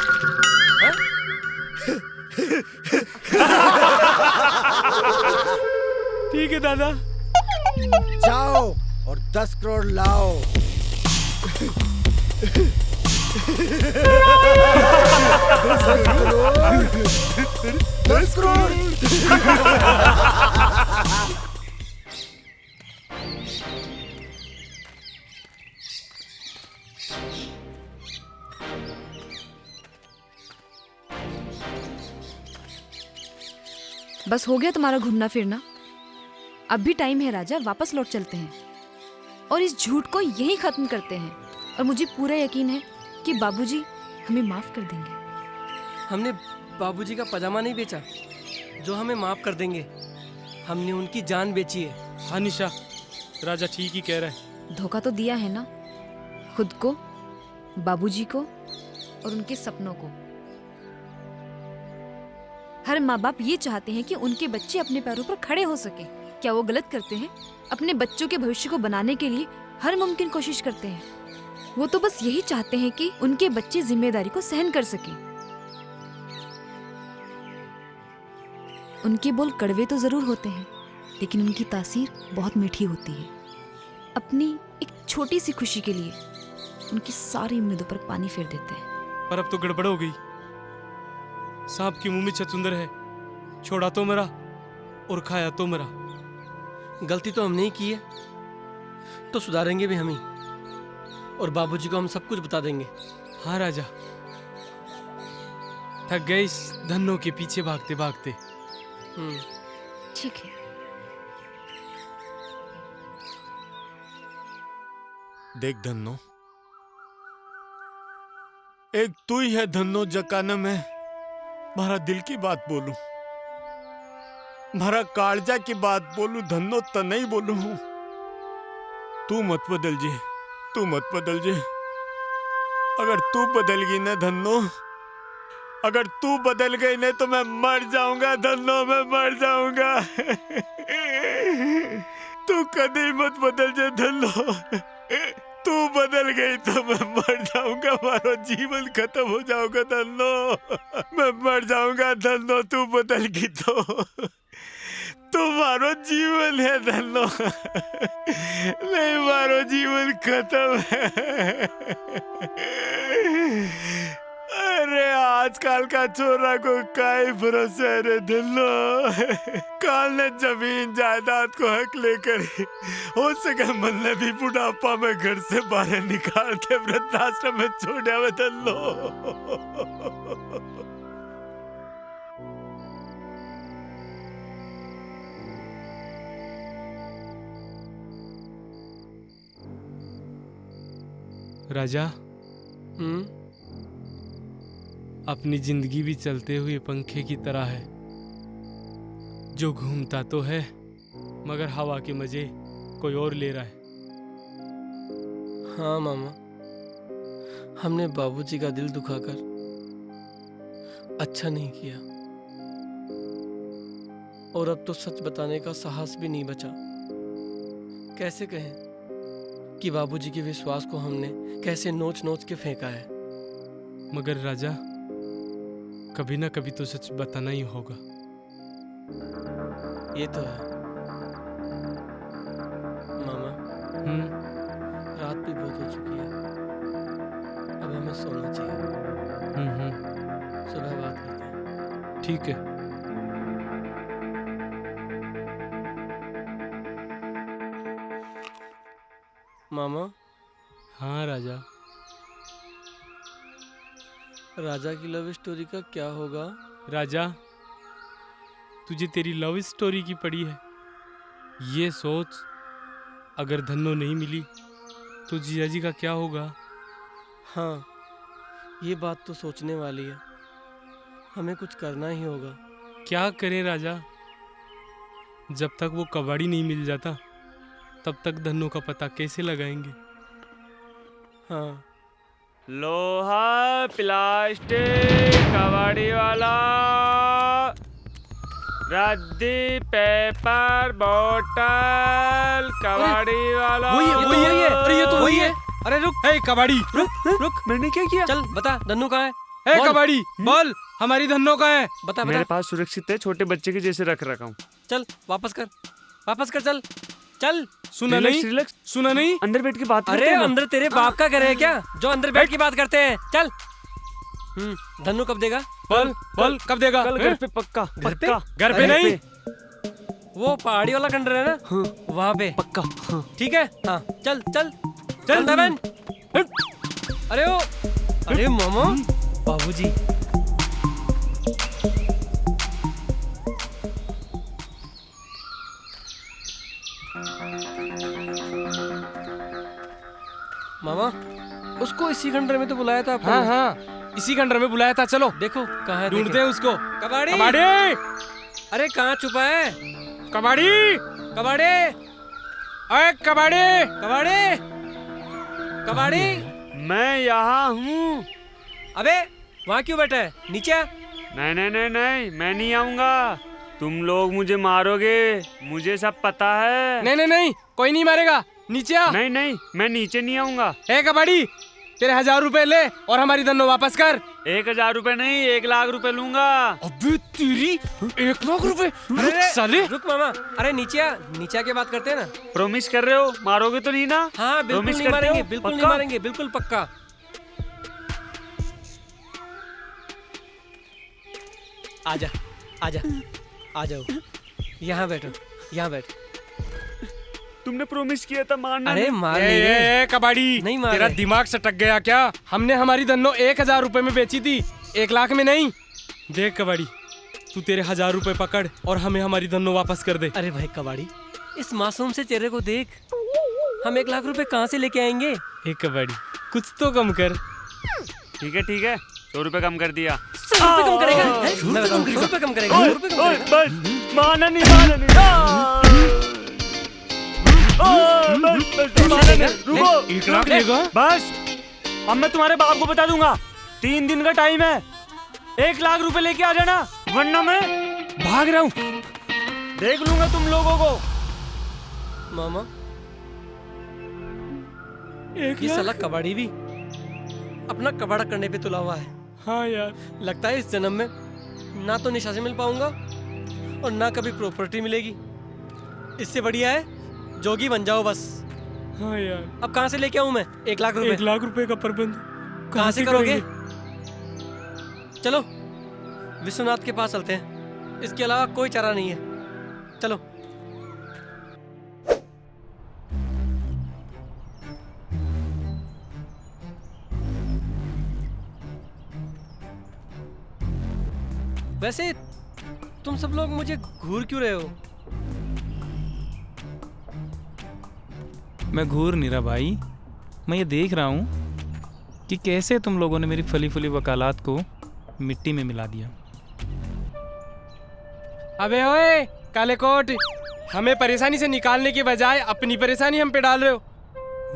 B: ठीक है दादा।
R: जाओ और 10 करोड़ लाओ। 10 करोड़।
J: बस हो गया तुम्हारा घूमना फिरना। अब भी टाइम है राजा, वापस लौट चलते हैं और इस झूठ को यहीं खत्म करते हैं। और मुझे पूरा यकीन है कि बाबूजी हमें माफ कर देंगे।
B: हमने बाबूजी का पजामा नहीं बेचा जो हमें माफ कर देंगे, हमने उनकी जान बेची है। हाँ निशा, राजा ठीक ही कह रहा है।
J: धोखा तो दिया है ना, खुद को, बाबूजी को और उनके सपनों को। हर माँ बाप ये चाहते हैं कि उनके बच्चे अपने पैरों पर खड़े हो सके। क्या वो गलत करते हैं? अपने बच्चों के भविष्य को बनाने के लिए हर मुमकिन कोशिश करते हैं। वो तो बस यही चाहते हैं कि उनके बच्चे जिम्मेदारी को सहन कर सके। उनके बोल कड़वे तो जरूर होते हैं, लेकिन उनकी तासीर बहुत मीठी होती है। अपनी एक छोटी सी खुशी के लिए उनकी सारी उम्मीदों पर पानी फेर देते हैं।
B: पर अब तो गड़बड़ हो गई। सांप के मुंह में छछूंदर है, छोड़ा तो मरा और खाया तो मरा। गलती तो हमने ही की है, तो सुधारेंगे भी हम ही, और बाबूजी को हम सब कुछ बता देंगे। हाँ राजा, थक गए इस धन्नों के पीछे भागते भागते।
J: ठीक है।
C: देख धन्नो, एक तू ही है धन्नो जकाना मैं मारा दिल की बात बोलूं, मारा कालजा की बात बोलूं, धन्नो तो नहीं बोलूं। तू मत बदल जे, तू मत बदल जे। अगर तू बदल गई ना धन्नो, अगर तू बदल गई ना तो मैं मर जाऊंगा धन्नो, मैं मर जाऊंगा। तू कभी मत बदल जे धन्नो, तू बदल गई तो मैं मर जाऊंगा, मारो जीवन खत्म हो जाऊंगा धन्नो, मैं मर जाऊंगा धन्नो। तू बदल गई तो तुम्हारो जीवन है धन्नो, नहीं मारो जीवन खत्म है। अरे आज आजकल का छोरा को काई भरोसा रे दिलो। काल ने जमीन जायदाद को हक लेकर हो सके मल्ले भी बुढ़ापा में घर से बाहर निकाल के वृद्धाश्रम में छोड़ा हुए दिलो।
B: राजा, अपनी जिंदगी भी चलते हुए पंखे की तरह है, जो घूमता तो है मगर हवा के मजे कोई और ले रहा है।
F: हाँ मामा, हमने बाबूजी का दिल दुखाकर अच्छा नहीं किया, और अब तो सच बताने का साहस भी नहीं बचा। कैसे कहें कि बाबूजी के विश्वास को हमने कैसे नोच नोच के फेंका है।
B: मगर राजा, कभी ना कभी तो सच बताना ही होगा।
F: ये तो है मामा। रात भी बहुत हो चुकी है, अब हमें सोना चाहिए। सुबह बात करते हैं।
B: ठीक है।
F: मामा।
B: हाँ राजा।
F: राजा की लव स्टोरी का क्या होगा?
B: राजा, तुझे तेरी लव स्टोरी की पड़ी है। ये सोच, अगर धन्नो नहीं मिली तो जिया जी का क्या होगा?
F: हाँ, ये बात तो सोचने वाली है। हमें कुछ करना ही होगा।
B: क्या करें राजा? जब तक वो कबाड़ी नहीं मिल जाता तब तक धन्नो का पता कैसे लगाएंगे?
F: हाँ।
D: लोहा, प्लास्टिक, कबाड़ी वाला, रद्दी, पेपर, बोतल, कबाड़ी वाला।
F: वही है। अरे ये तो वही है।
B: अरे रुक, हे कबाड़ी, रुक।
F: मैंने क्या किया? चल बता, धन्नो कहाँ है?
B: हे कबाड़ी, बोल, हमारी धन्नो कहाँ है?
F: बता।
D: मेरे पास सुरक्षित है, छोटे बच्चे के जैसे रख रखा हूँ।
F: चल वापस कर, चल।
B: सुना नहीं?
D: अंदर बैठ के बात
F: अरे अंदर तेरे बाप का घर है क्या, जो अंदर बैठ के बात करते हैं? चल। धन्नो कब देगा?
B: बोल कब देगा?
D: कल घर पे पक्का।
B: घर पे नहीं,
F: वो पहाड़ी वाला खंडर है ना, वहाँ पे
D: पक्का।
F: ठीक है। हाँ चल बहन। अरे मामा, बाबूजी। मामा, उसको इसी खंडर में तो बुलाया था आपने।
B: हाँ, इसी खंडर में बुलाया था। चलो
F: देखो कहाँ है,
B: ढूंढते हैं उसको।
F: कबाड़ी। अरे कहाँ छुपा है?
B: कबाड़ी। अरे
F: कबाड़ी।
D: मैं यहाँ हूँ।
F: अबे वहाँ क्यों बैठा है? नीचे आ।
D: नहीं, मैं नहीं आऊंगा। तुम लोग मुझे मारोगे, मुझे सब पता है।
B: नहीं, कोई नहीं मारेगा। नीचे आ।
D: नहीं, मैं नीचे नहीं आऊंगा।
B: ए कबाड़ी, तेरे 1000 रुपए ले और हमारी धन्नो वापस कर।
D: 1000 रुपए नहीं, 1 लाख रुपए लूंगा।
B: अबे तेरी 1 लाख रुपए? साले
F: रुक मामा। अरे नीचे आ के बात करते हैं ना।
D: प्रॉमिस कर रहे हो? मारोगे तो नहीं ना?
F: हाँ बिल्कुल नहीं मारेंगे, बिल्कुल पक्का। आजा, आ जाओ। यहाँ बैठो।
D: तुमने प्रॉमिस किया था मारना।
F: अरे मार नहीं रे।
B: कबाड़ी,
F: नहीं मार।
B: तेरा दिमाग सटक गया क्या? हमने हमारी धन्नो 1000 रुपए में बेची थी, 1 लाख में नहीं। देख कबाड़ी, तू तेरे 1000 रुपए पकड़ और हमें हमारी धन्नो वापस कर दे।
F: अरे भाई कबाड़ी, इस मासूम से चेहरे को देख। हम 1 लाख रुपए कहाँ से लेके आएंगे?
B: कबाड़ी, कुछ तो कम कर।
D: ठीक है 100 रुपए कम कर दिया।
F: 100 रुपए कम करेगा? 100 रुपए कम करेगा?
D: बस माना नहीं। रुको,
B: 1 लाख देगा?
D: बस अब मैं तुम्हारे बाप को बता दूंगा। 3 दिन का टाइम है, 1 लाख रुपए लेके आ जाना, वरना मैं
B: भाग रहा हूँ।
D: देख लूंगा तुम लोगों को।
F: मामा, ये साला कबाड़ी भी अपना कबाड़ा करने पे तुला हुआ है।
B: हाँ यार,
F: लगता है इस जन्म में ना तो निशा से मिल पाऊंगा और ना कभी प्रॉपर्टी मिलेगी। इससे बढ़िया है जोगी बन जाओ बस।
B: हाँ यार,
F: अब कहाँ से लेके आऊं मैं 1 लाख रुपए?
B: 1 लाख रुपए का प्रबंध
F: कहाँ से करोगे? चलो विश्वनाथ के पास चलते हैं, इसके अलावा कोई चारा नहीं है। चलो। वैसे तुम सब लोग मुझे घूर क्यों रहे हो?
N: मैं घूर नहीं रहा भाई, मैं ये देख रहा हूँ कि कैसे तुम लोगों ने मेरी फली फुली वकालत को मिट्टी में मिला दिया।
B: अबे ओए काले कोट, हमें परेशानी से निकालने के बजाय अपनी परेशानी हम पे डाल रहे हो।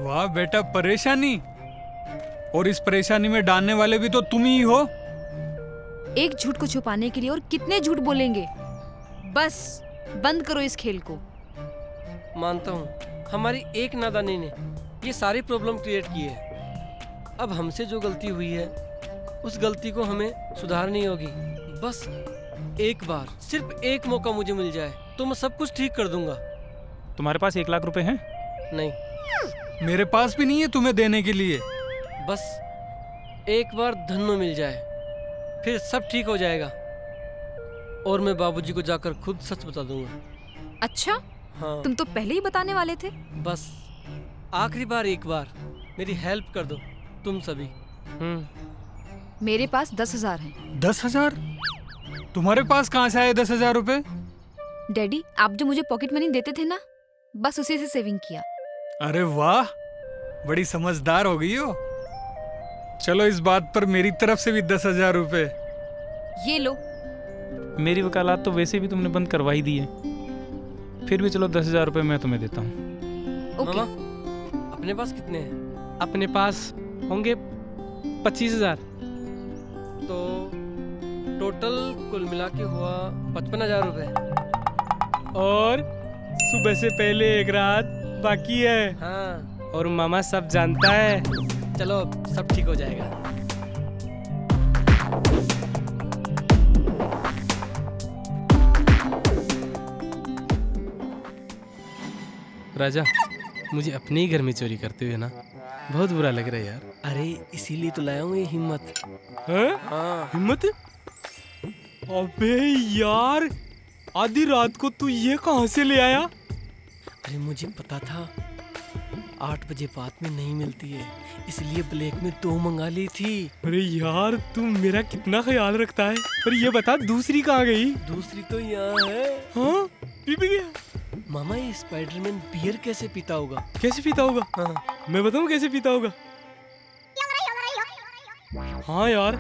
G: वाह बेटा, परेशानी? और इस परेशानी में डालने वाले भी तो तुम ही हो।
J: एक झूठ को छुपाने के लिए और कितने झूठ बोलेंगे? बस बंद करो इस खेल को।
F: मानता हूँ हमारी एक नादानी ने ये सारी प्रॉब्लम क्रिएट की है। अब हमसे जो गलती हुई है उस गलती को हमें सुधारनी होगी। बस एक बार, सिर्फ एक मौका मुझे मिल जाए तो मैं सब कुछ ठीक कर दूंगा।
N: तुम्हारे पास 1 लाख रुपए हैं?
F: नहीं।
G: मेरे पास भी नहीं है तुम्हें देने के लिए।
F: बस एक बार धन्नो मिल जाए फिर सब ठीक हो जाएगा, और मैं बाबूजी को जाकर खुद सच बता दूंगा।
J: अच्छा?
F: हाँ।
J: तुम तो पहले ही बताने वाले थे।
F: बस आखिरी बार एक बार मेरी हेल्प कर दो तुम सभी।
J: मेरे पास 10,000 हैं।
G: 10,000? तुम्हारे पास कहाँ से आए 10,000 रुपए?
J: डैडी, आप जो मुझे पॉकेट मनी देते थे ना, बस उसी से सेविंग किया।
G: अरे वाह, बड़ी समझदार हो गई हो। चलो इस बात पर मेरी तरफ से भी 10,000 रुपए।
J: ये लो।
N: मेरी वकालत तो वैसे भी तुमने बंद करवा ही दी है, फिर भी चलो 10,000 रुपए मैं तुम्हें देता हूँ।
F: मामा, अपने पास कितने हैं?
B: अपने पास होंगे 25,000।
F: तो टोटल कुल मिला के हुआ 55,000 रुपए।
B: और सुबह से पहले एक रात बाकी है।
F: हाँ।
B: और मामा सब जानता है।
F: चलो सब ठीक हो जाएगा।
B: राजा, मुझे अपने ही घर में चोरी करते हुए ना बहुत बुरा लग रहा है यार।
F: अरे इसीलिए तो लाया हूँ ये हिम्मत।
B: हाँ? हिम्मत? अबे यार, आधी रात को तू ये कहाँ से ले आया?
F: अरे मुझे पता था 8 बजे बाद में नहीं मिलती है, इसलिए ब्लैक में 2 मंगा ली थी।
B: अरे यार, तू मेरा कितना ख्याल रखता है। पर ये बता, दूसरी कहाँ गई?
F: दूसरी तो यहाँ है।
B: हाँ? पी भी गया?
F: मामा, ये स्पाइडरमैन बियर कैसे पीता होगा?
B: कैसे पीता होगा?
F: हाँ।
B: मैं बताऊँ कैसे पीता होगा? हाँ यार,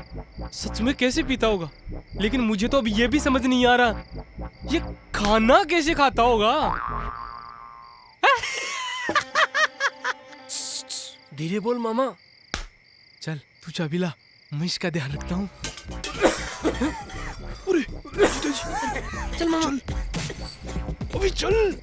B: सच में कैसे पीता होगा। लेकिन मुझे तो अब ये भी समझ नहीं आ रहा, ये खाना कैसे खाता होगा।
F: धीरे बोल मामा।
B: चल तू चाबी ला, मैं इसका ध्यान रखता हूँ।
F: चल मामा।
B: अभी चल।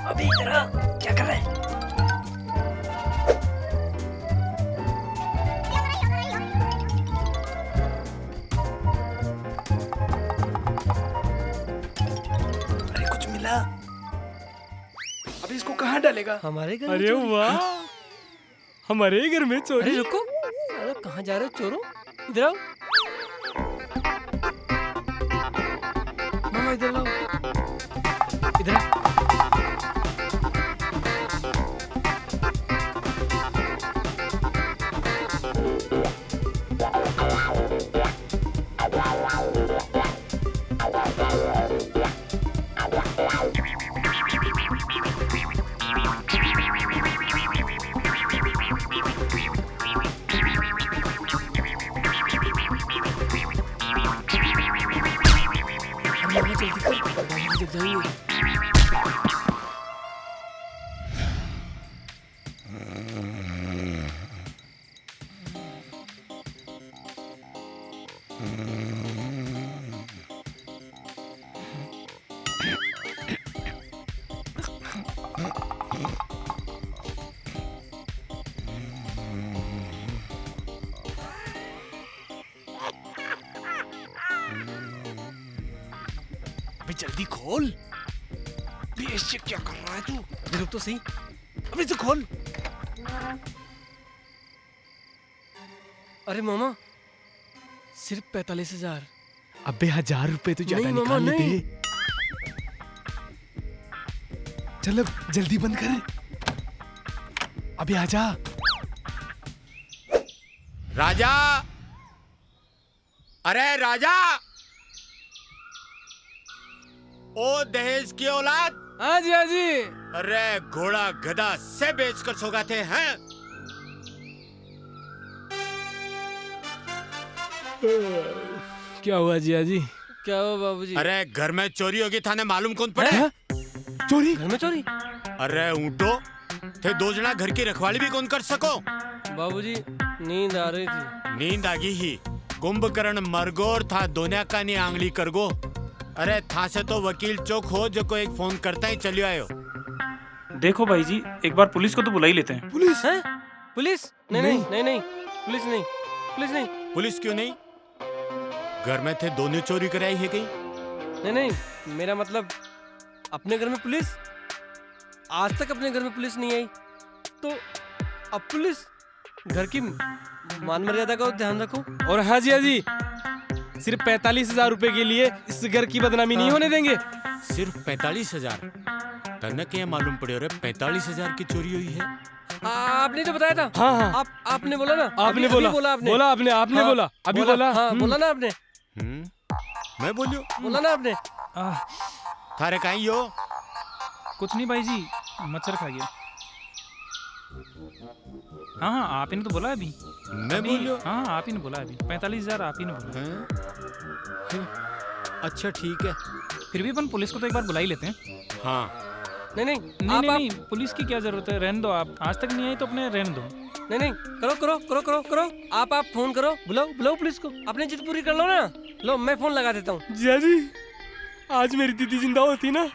F: अभी इधर आ, क्या कर रहे हैं?
B: अरे कुछ मिला? अभी इसको कहाँ डालेगा?
F: हमारे घर।
B: अरे वाह, हमारे घर में चोरी।
F: अरे रुको, अरे कहाँ जा रहे हो चोरों? इधर आओ मामा, इधर आओ। इधर आओ। जल्दी खोल। बेशक क्या कर रहा है तू? अबे रुक तो सही। अबे इसे खोल। अरे मामा, सिर्फ 45,000। अबे 1,000 रुपए तो ज्यादा निकाल लेते। चल अब जल्दी बंद कर। अबे आजा।
C: राजा, अरे राजा, ओ दहेज की औलाद।
B: हाँ जी, हाँ जी।
C: अरे घोड़ा गधा से बेचकर सौगाते हैं।
B: क्या हुआ जिया जी? क्या हुआ बाबूजी?
C: अरे घर में चोरी होगी, थाने मालूम कौन पड़े?
B: चोरी? घर में चोरी?
C: अरे ऊँटो थे 2 जना घर की रखवाली भी कौन कर सको?
B: बाबूजी नींद आ रही थी।
C: नींद आगी ही। कुंभकर्ण मरगोर था दुनिया का नहीं आंगली करगो। अरे था से तो वकील चौक हो जो को एक फोन करता ही चलियो आयो।
N: देखो भाई जी, एक बार पुलिस को तो बुला ही लेते हैं।
B: पुलिस है? पुलिस? नहीं नहीं नहीं नहीं, पुलिस नहीं, पुलिस नहीं।
C: पुलिस क्यों नहीं? घर में थे दोनों चोरी कराई है कहीं?
B: नहीं नहीं, मेरा मतलब अपने घर में पुलिस? आज तक अपने घर में पुलिस नहीं आई, तो अब पुलिस? घर की मान मर्यादा का ध्यान रखो। और हाँ जी, हाँ जी, सिर्फ 45,000 रुपए के लिए इस घर की बदनामी नहीं होने देंगे।
C: सिर्फ 45,000? तने क्या मालूम पड़े? अरे 45,000 की चोरी हुई है।
B: आपने तो बताया था।
F: हाँ हाँ।
B: आपने बोला ना।
F: आपने
B: बोला आपने।
F: बोला आपने
B: हाँ,
F: बोला अभी बोला।
B: हाँ बोला ना आपने।
C: मैं बोलियो?
B: बोला ना आपने।
C: थारे कहीं हो?
N: कुछ नहीं भाई जी, मच्छर खा गया। हाँ हाँ, आप ही ने तो बोला अभी।
C: मैं बोलियो?
N: हाँ आप ही ने बोला अभी। 45,000 आप ही ने बोला।
C: अच्छा ठीक है,
N: फिर भी अपन पुलिस को तो एक बार बुला ही लेते हैं।
C: हाँ।
B: नहीं नहीं
N: नहीं नहीं, पुलिस की क्या जरूरत है, रहने दो आप। आज तक नहीं आई तो अपने रहने दो।
B: नहीं नहीं, करो करो करो करो करो। आप फोन करो, बुलाओ बुलाओ पुलिस को। अपनी जिद पूरी कर लो ना। लो मैं फोन लगा देता हूँ।
F: जिया जी, आज मेरी दीदी जिंदा होती ना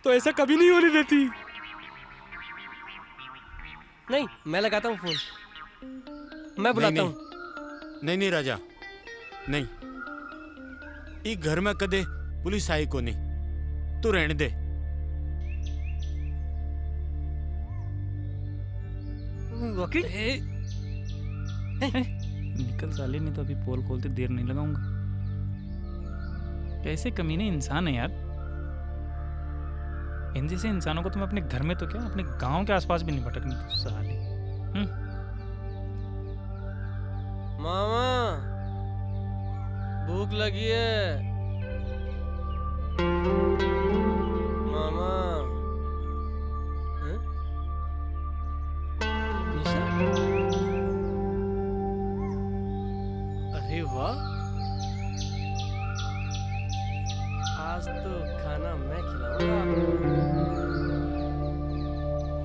F: तो ऐसा कभी नहीं होने देती।
B: नहीं, मैं लगाता हूँ फोन, मैं बुलाता हूँ।
C: नहीं राजा, नहीं, इस घर में कदे पुलिस आई को नहीं, तू रहने दे।
B: वकील
N: निकल साले, नहीं तो अभी पोल खोलते देर नहीं लगाऊंगा। कैसे कमीने इंसान है यार। इन जैसे इंसानों को तो मैं अपने घर में तो क्या, अपने गांव के आसपास भी नहीं भटकने तो साले।
B: मामा भूख लगी है। मामा निशा? अरे वाह, आज तो खाना मैं खिलाऊंगा आपको।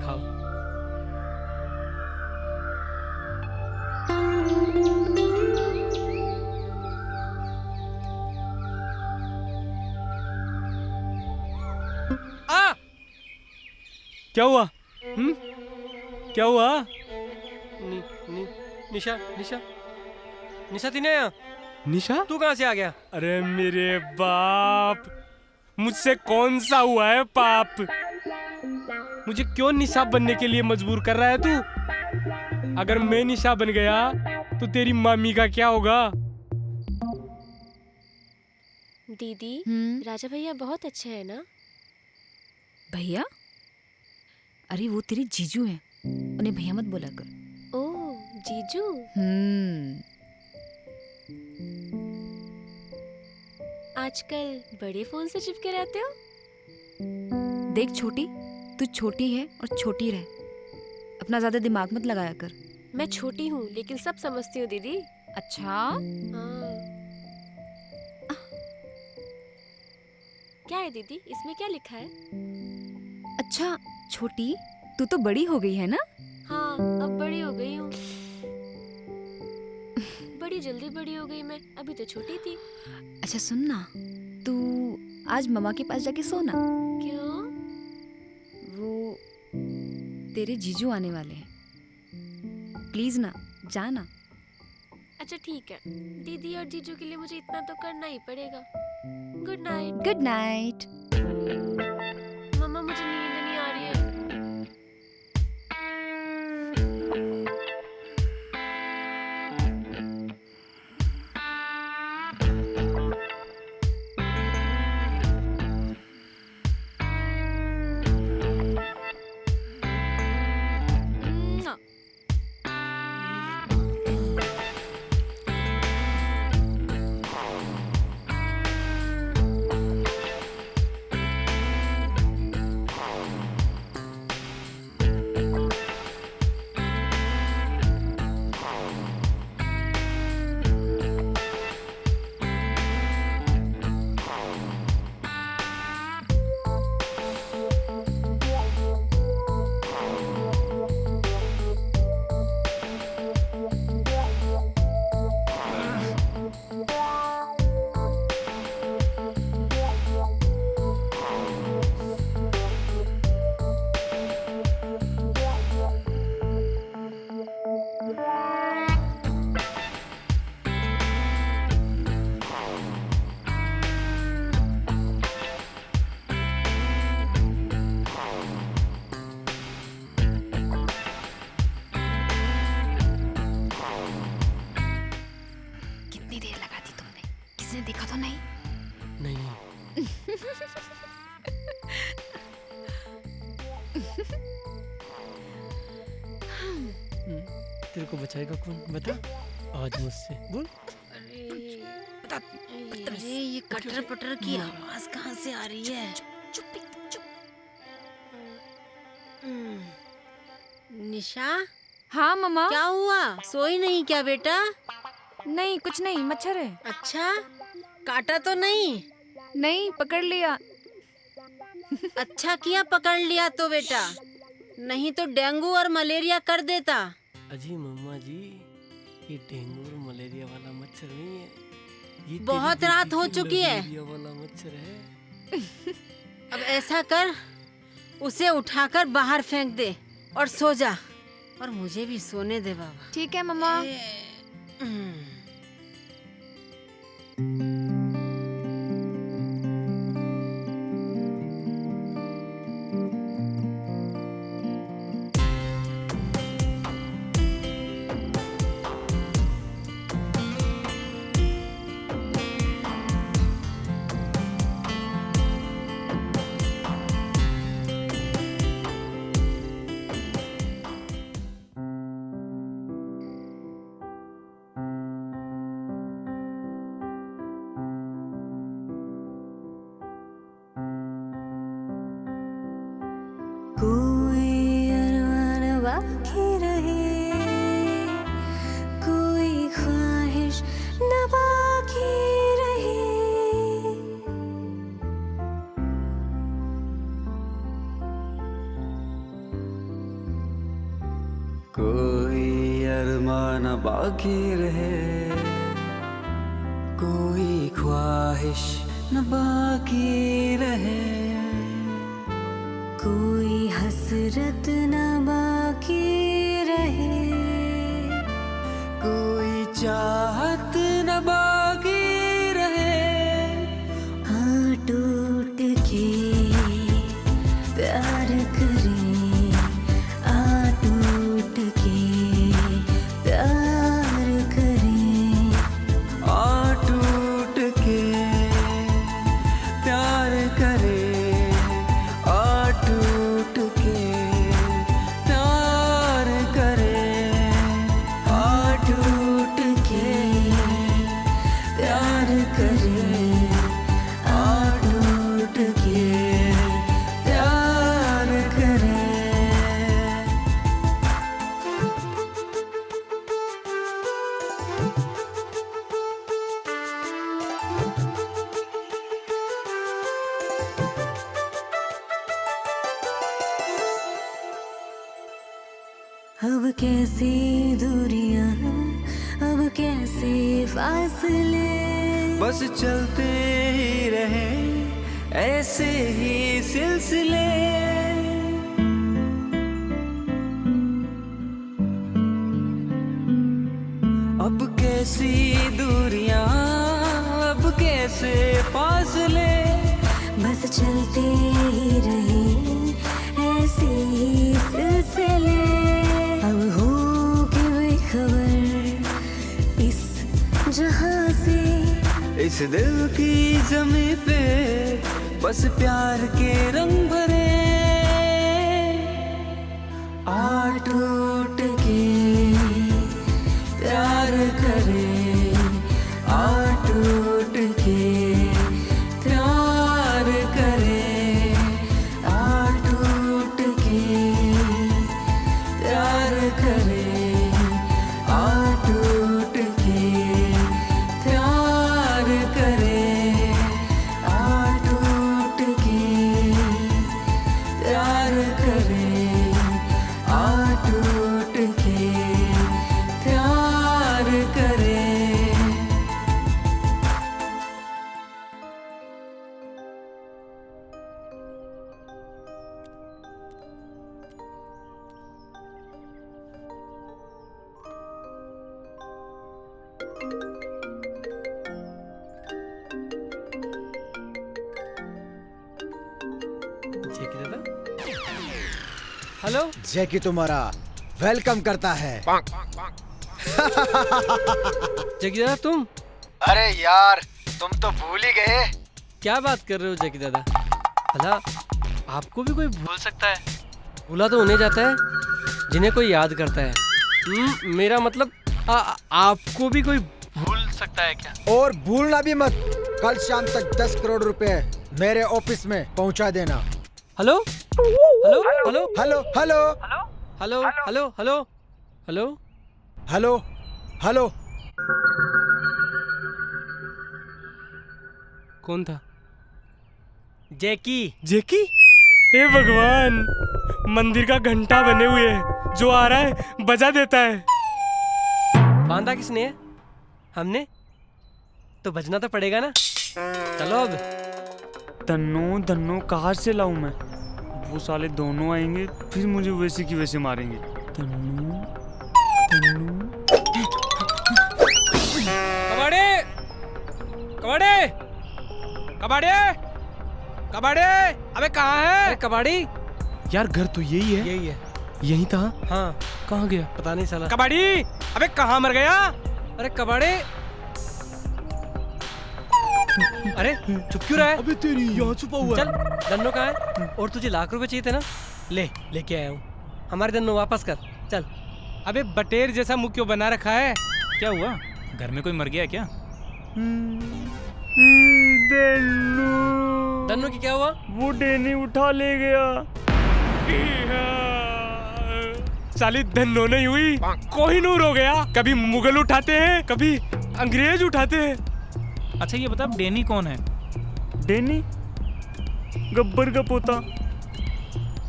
B: खाओ।
F: क्या हुआ? क्या हुआ?
B: निशा निशा निशा थी ना यहाँ?
F: निशा?
B: तू कहाँ से आ गया?
F: अरे मेरे बाप, मुझसे कौन सा हुआ है पाप? मुझे क्यों निशा बनने के लिए मजबूर कर रहा है तू? अगर मैं निशा बन गया तो तेरी मामी का क्या होगा?
I: दीदी, राजा भैया बहुत अच्छे हैं ना?
J: भैया? अरे वो तेरे जीजू हैं, उन्हें भैया मत बोला कर।
I: ओह जीजू। आजकल बड़े फोन से चिपके रहते हो।
J: देख छोटी, तू छोटी है और छोटी रह, अपना ज्यादा दिमाग मत लगाया कर।
I: मैं छोटी हूँ लेकिन सब समझती हूँ दीदी।
J: अच्छा?
I: हाँ। क्या है दीदी, इसमें क्या लिखा है?
J: अच्छा छोटी, तू तो बड़ी हो गई है ना?
I: हाँ, अब बड़ी हो गई हूँ। बड़ी जल्दी बड़ी हो गई मैं, अभी तो छोटी थी।
J: अच्छा सुन ना, तू आज मम्मा के पास जाके सो ना।
I: क्यों?
J: वो तेरे जीजू आने वाले हैं, प्लीज ना, जा ना।
I: अच्छा ठीक है, दीदी और जीजू के लिए मुझे इतना तो करना ही पड़ेगा। Good night.
J: Good night.
I: मम्मा मुझे नींद नहीं आ रही है।
J: कितनी देर लगा दी तुमने? किसी ने देखा तो नहीं?
F: नहीं। तेरे को बचाएगा कौन? बता आज मुझसे बोल।
E: अरे ये कटर पटर की आवाज कहाँ से आ रही है? निशा।
J: हाँ मम्मा।
E: क्या हुआ? सोई नहीं क्या बेटा?
J: नहीं कुछ नहीं, मच्छर है।
E: अच्छा, काटा तो नहीं?
J: नहीं, पकड़ लिया।
E: अच्छा किया पकड़ लिया तो बेटा, नहीं तो डेंगू और मलेरिया कर देता।
F: अजी मम्मा जी, ये डेंगू और मलेरिया वाला मच्छर नहीं है, ये
E: बहुत
F: तेरी
E: रात
F: बेटी
E: हो
F: की
E: चुकी है।
F: मलेरिया वाला मच्छर है।
E: अब ऐसा कर, उसे उठाकर बाहर फेंक दे और सो जा, और मुझे भी सोने दे बाबा।
J: ठीक है मम्मा।
K: कोई अरमान बाकी रहे, कोई ख्वाहिश न बाकी रहे।
S: कोई अरमान बाकी रहे, कोई ख्वाहिश न बाकी रहे।
K: कोई हसरत न बाकी रहे,
S: कोई चाहत न बाकी रहे।
K: हाँ टूट के प्यार करें, आ टूट के प्यार करें।
S: आ टूट के प्यार करे, आ टूट के प्यार करे,
K: आ टूट के प्यार करें, आ टूट के प्यार करें। अब कैसी दूरियां, अब कैसे फासले।
S: बस चलते ही रहे ऐसे ही सिलसिले। अब कैसी दूरियां, अब कैसे फासले।
T: चलते ही रहे ऐसे ही सिलसिले। अब हो के बेखबर इस जहां से,
Q: इस दिल की जमी पे बस प्यार के रंग भरे।
T: आ टूट के प्यार करे, आ टूट के प्यार करे, आ टूट के प्यार करे, आ टूट के प्यार करे, आ टूट के प्यार करे, आ टूट के प्यार करे।
R: हेलो जैकी तुम्हारा वेलकम करता है।
B: जैकी दादा तुम?
R: अरे यार तुम तो भूल ही गए।
B: क्या बात कर रहे हो जैकी दादा? भला आपको भी कोई भूल सकता है? भूला तो उन्हें जाता है जिन्हें कोई याद करता है। मेरा मतलब आपको भी कोई भूल सकता है क्या?
R: और भूलना भी मत, कल शाम तक 10 करोड़ रुपए मेरे ऑफिस में पहुंचा देना।
B: Hello hello hello
R: hello hello
B: hello hello hello hello
R: hello hello.
B: कौन था? जैकी। जैकी? हे भगवान, मंदिर का घंटा बने हुए है, जो आ रहा है बजा देता है। बांधा किसने है? हमने? तो बजना तो पड़ेगा ना। चलो अब।
D: धन्नो कहाँ से लाऊं मैं? वो साले दोनों आएंगे फिर मुझे वैसे की वैसे मारेंगे। धन्नो
B: कबाड़े कबाड़े कबाड़े कबाड़े, अबे कहाँ है? अरे कबाड़ी
O: यार घर तो यही है।
B: यही है।
O: यही था।
B: हाँ
O: कहाँ गया?
B: पता नहीं साला। कबाड़ी, अबे कहाँ मर गया? अरे कबाड़े, अरे चुप क्यों रहा है?
O: अबे तेरी यहाँ छुपा हुआ
B: चल, धन्नो कहाँ है? और तुझे लाख रुपए चाहिए थे ना? लेके आया हूँ। हमारे धन्नो वापस कर, चल। अबे बटेर जैसा मुंह क्यों बना रखा है?
N: क्या हुआ? घर में कोई मर गया क्या?
B: धन्नो की क्या हुआ?
D: वो डेनी उठा ले गया।
B: साली धन्नो नहीं हुई, कोहिनूर हो गया। कभी मुगल उठाते हैं, कभी अंग्रेज उठाते हैं।
N: अच्छा ये बता, डेनी कौन है?
D: डेनी गब्बर का पोता।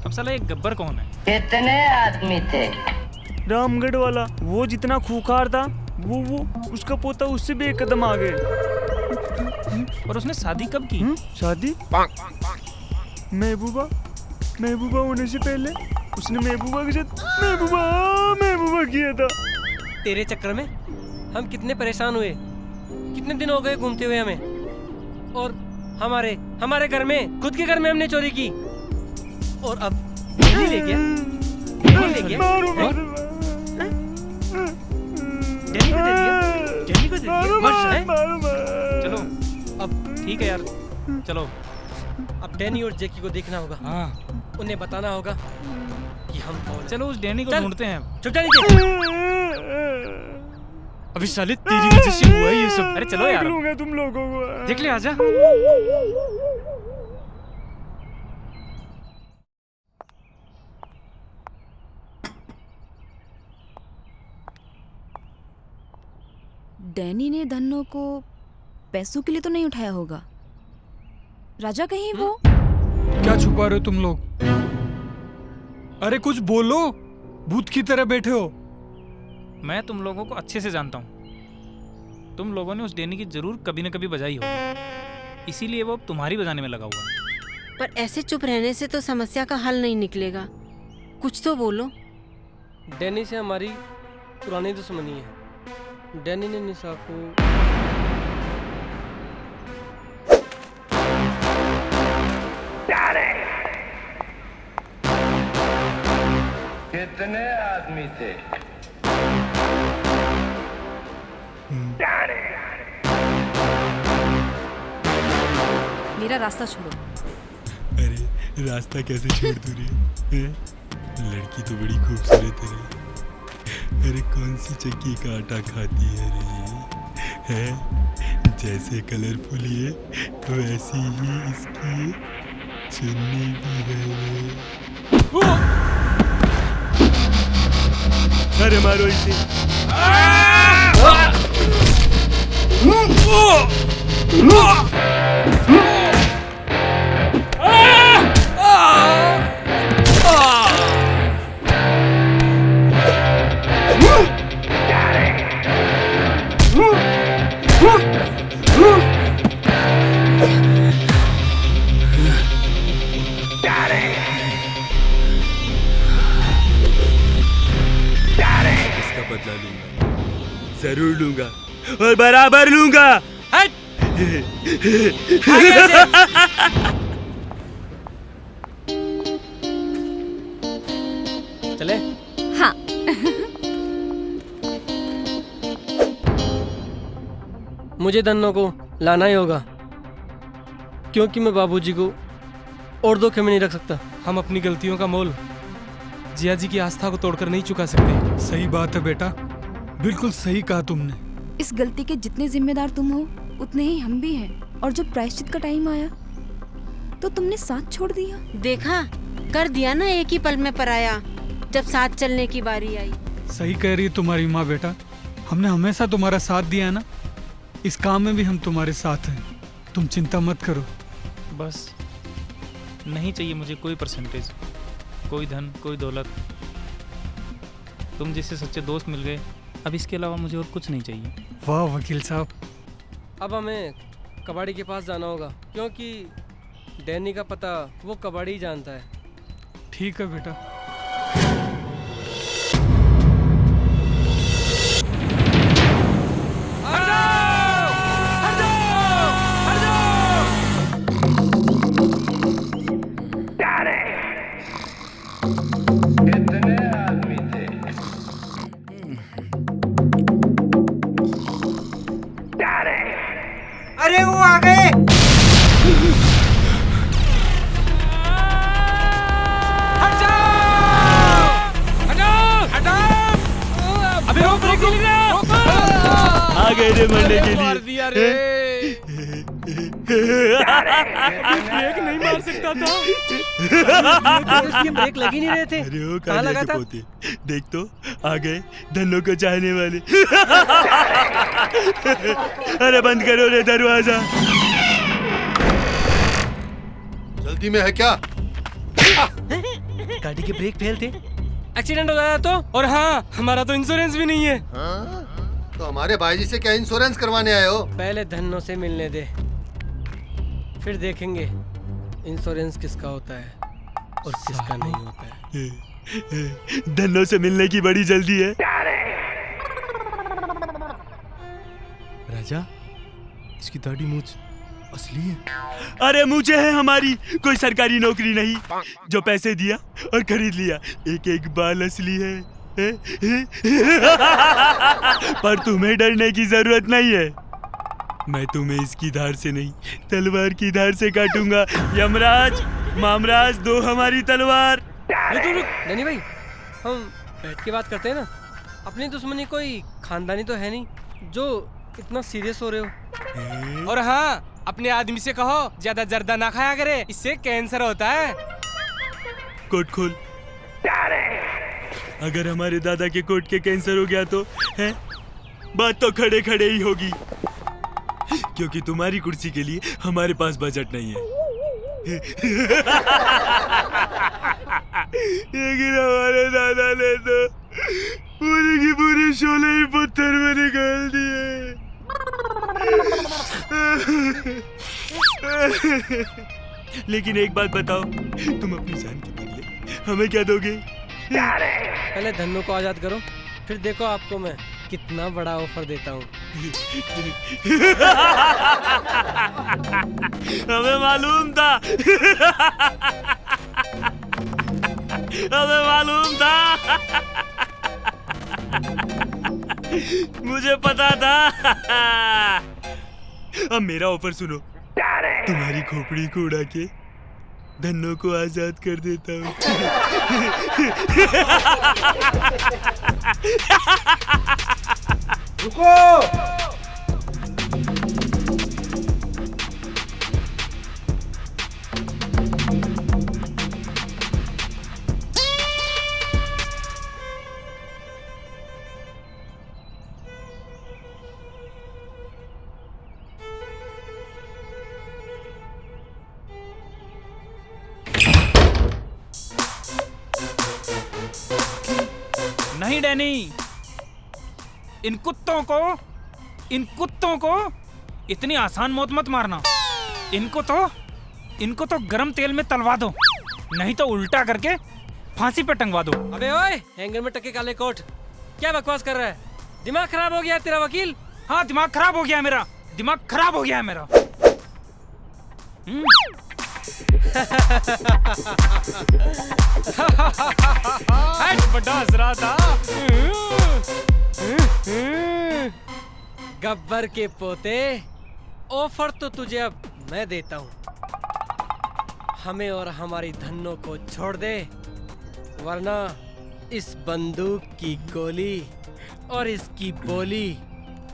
N: अब साला ये गब्बर कौन है?
U: कितने आदमी थे?
D: रामगढ़ वाला, वो जितना खूंखार था वो उसका पोता उससे भी एक कदम आगे।
N: और उसने शादी कब की?
D: शादी महबूबा होने से पहले उसने महबूबा के साथ महबूबा किया था।
B: तेरे चक्कर में हम कितने परेशान हुए, कितने दिन हो गए घूमते हुए हमें। और हमारे घर में, खुद के घर में हमने चोरी की। और अब डेनी ले गया। डेनी को दे दिया।
N: चलो अब ठीक है यार, चलो।
B: अब डेनी और जैकी को देखना होगा।
N: हाँ,
B: उन्हें बताना होगा कि हम कौन।
N: चलो उस डेनी को ढूंढते हैं।
B: चुप जा नीचे। अभी साले तेरी वजह से हुआ है ये सब।
N: अरे चलो यार,
D: लूंगा तुम लोगों को।
B: देख ले, आजा।
J: डैनी ने धन्नो को पैसों के लिए तो नहीं उठाया होगा। राजा कहीं वो?
G: क्या छुपा रहे हो तुम लोग? अरे कुछ बोलो, भूत की तरह बैठे हो।
N: मैं तुम लोगों को अच्छे से जानता हूँ। तुम लोगों ने उस डेनी की जरूर कभी न कभी बजाई होगी, इसीलिए वो अब तुम्हारी बजाने में लगा हुआ है।
E: पर ऐसे चुप रहने से तो समस्या का हल नहीं निकलेगा, कुछ तो बोलो।
B: डैनी से हमारी पुरानी दुश्मनी है। डैनी ने निशा को
U: कितने आदमी थे?
J: मेरा रास्ता छोड़ो।
H: अरे रास्ता कैसे छोड़ दूँ रे? लड़की तो बड़ी खूबसूरत है रे। अरे कौन सी चक्की का आटा खाती है रे? है जैसे कलरफुल है वैसी ही इसकी चुन्नी भी है रे। अरे मारो इसे। इसका बदला लूंगा, जरूर लूंगा और बराबर लूंगा।
B: चले?
J: हाँ।
B: मुझे धन्नो को लाना ही होगा, क्योंकि मैं बाबूजी को और धोखे में नहीं रख सकता। हम अपनी गलतियों का मोल जिया जी की आस्था को तोड़कर नहीं चुका सकते।
G: सही बात है बेटा, बिल्कुल सही कहा तुमने।
J: इस गलती के जितने जिम्मेदार तुम हो उतने ही हम भी हैं। और जब प्रायश्चित का टाइम आया तो तुमने साथ छोड़ दिया।
E: देखा, कर दिया ना एक ही पल में पराया जब साथ चलने की बारी आई।
G: सही कह रही है तुम्हारी माँ बेटा, हमने हमेशा तुम्हारा साथ दिया है ना, इस काम में भी हम तुम्हारे साथ हैं। तुम चिंता मत करो।
N: बस नहीं चाहिए मुझे कोई परसेंटेज, कोई धन, कोई दौलत। तुम जैसे सच्चे दोस्त मिल गए, अब इसके अलावा मुझे और कुछ नहीं चाहिए।
G: वाह वकील साहब।
B: अब हमें कबाड़ी के पास जाना होगा, क्योंकि डैनी का पता वो कबाड़ी ही जानता है।
G: ठीक है बेटा।
U: कितने आदमी थे?
L: अरे वो आ गए।
B: अबे रोक ब्रेक नहीं लग रहा।
H: आ गए रे मरने के
B: मार दिया रे। ब्रेक नहीं मार सकता था। ब्रेक लग ही नहीं रहे थे।
H: अरे वो
B: कहाँ लगा था?
H: पोते, देख तो आ गए धन्नो को चाहने वाले। अरे बंद करो रे दरवाजा।
V: जल्दी में है क्या?
B: गाड़ी के ब्रेक फेल थे, एक्सीडेंट हो गया तो। और हाँ, हमारा तो इंश्योरेंस भी नहीं है।
V: हाँ? तो हमारे भाईजी से क्या इंश्योरेंस करवाने आए हो?
B: पहले धन्नो से मिलने दे, फिर देखेंगे इंश्योरेंस किसका होता है और किसका नहीं होता है।
H: धन्नो से मिलने की बड़ी जल्दी है।
V: राजा, इसकी दाढ़ी मूंछ असली है?
H: अरे मुझे है हमारी, कोई सरकारी नौकरी नहीं, जो पैसे दिया और खरीद लिया। एक एक बाल असली है। पर तुम्हें डरने की जरूरत नहीं है, मैं तुम्हें इसकी धार से नहीं तलवार की धार से काटूंगा। यमराज, मामराज, दो हमारी तलवार।
B: रुक डैनी भाई, हम बैठ के बात करते हैं ना। अपनी दुश्मनी कोई खानदानी तो है नहीं जो इतना सीरियस हो रहे हो। और हाँ, अपने आदमी से कहो ज्यादा जर्दा ना खाया करे, इससे कैंसर होता है।
H: कोट खोल। अगर हमारे दादा के कोट के कैंसर हो गया तो है बात तो खड़े खड़े ही होगी, क्योंकि तुम्हारी कुर्सी के लिए हमारे पास बजट नहीं है। लेकिन हमारे दादा ने तो पूरी की पूरी शोले ही पत्थर में निकाल दिए। लेकिन एक बात बताओ, तुम अपनी जान के बदले हमें क्या दोगे?
B: पहले धन्नो को आजाद करो, फिर देखो आपको मैं कितना बड़ा ऑफर देता हूँ।
H: हमें मालूम था। हमें मालूम था। मुझे पता था। अब मेरा ऑफर सुनो, तुम्हारी खोपड़ी को उड़ा के धन्नो को आजाद कर देता हूँ।
R: रुको।
N: नहीं डैनी, इन कुत्तों को इतनी आसान मौत मत मारना। इनको तो गरम तेल में तलवा दो, नहीं तो उल्टा करके फांसी पे टंगवा दो।
B: अबे ओए, हैंगर में टके काले कोट, क्या बकवास कर रहा है? दिमाग खराब हो गया है तेरा वकील?
N: हाँ, दिमाग खराब हो गया है मेरा, दिमाग खराब हो गया है मेरा।
B: बड़ा हंस रहा था। गब्बर के पोते, ऑफर तो तुझे अब मैं देता हूँ। हमें और हमारी धन्नो को छोड़ दे, वरना इस बंदूक की गोली और इसकी बोली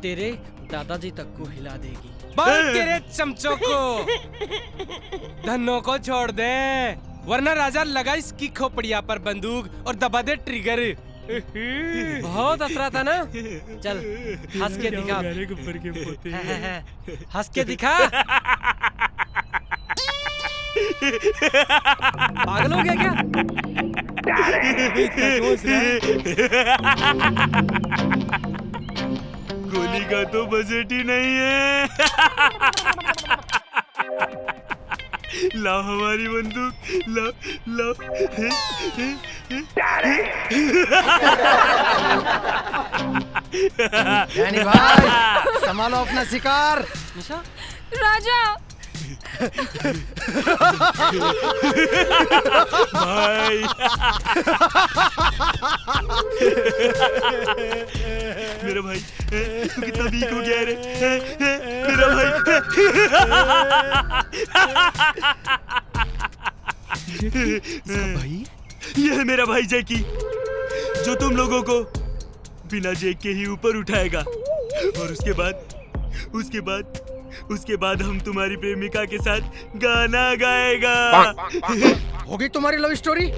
B: तेरे दादाजी तक को हिला देगी। बंद तेरे चमचों को। धन्नो को छोड़ दे, वरना राजा लगा इसकी खोपड़िया पर बंदूक और दबा दे ट्रिगर। बहुत हंस रहा था ना? चल हंस के दिखा। हंस के दिखा। पागल हो गया क्या?
H: गोली का तो बजट ही नहीं है। लाओ हमारी बंदूक, लाओ।
R: यानी भाई, संभालो अपना शिकार।
J: राजा।
H: भाई। मेरा भाई तू कितना वीक हो गया रे। मेरा भाई, ये है मेरा भाई जैकी, जो तुम लोगों को बिना जैक के ही ऊपर उठाएगा। और उसके बाद हम तुम्हारी प्रेमिका के साथ गाना गाएगा।
R: होगी तुम्हारी लव स्टोरी?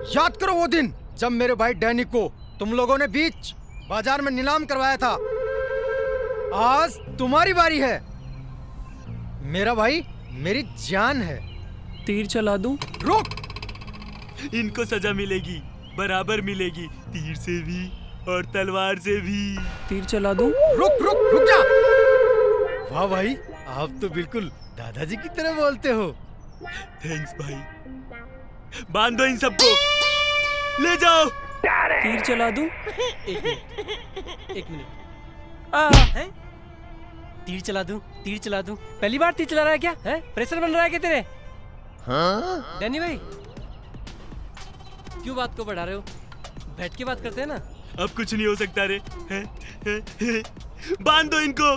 R: याद करो वो दिन जब मेरे भाई डैनी को तुम लोगों ने बीच बाजार में नीलाम करवाया था। आज तुम्हारी बारी है। मेरा भाई मेरी जान है।
B: तीर चला दूं?
H: रुक। इनको सजा मिलेगी, बराबर मिलेगी, तीर से भी और तलवार से भी।
B: तीर चला दूं?
R: रुक जा। वाह भाई, आप तो बिल्कुल दादाजी की तरह बोलते हो।
H: थैंक्स भाई। बांध दो इन सबको, ले जाओ।
B: तीर चला दूं? एक मिनट। तीर चला दूं? पहली बार तीर चला रहा है क्या? है? प्रेशर बन रहा है क्या तेरे? हाँ? डैनी भाई, क्यों बात को बढ़ा रहे हो? बैठ के बात करते हैं ना।
H: अब कुछ नहीं हो सकता रे। बांध दो इनको।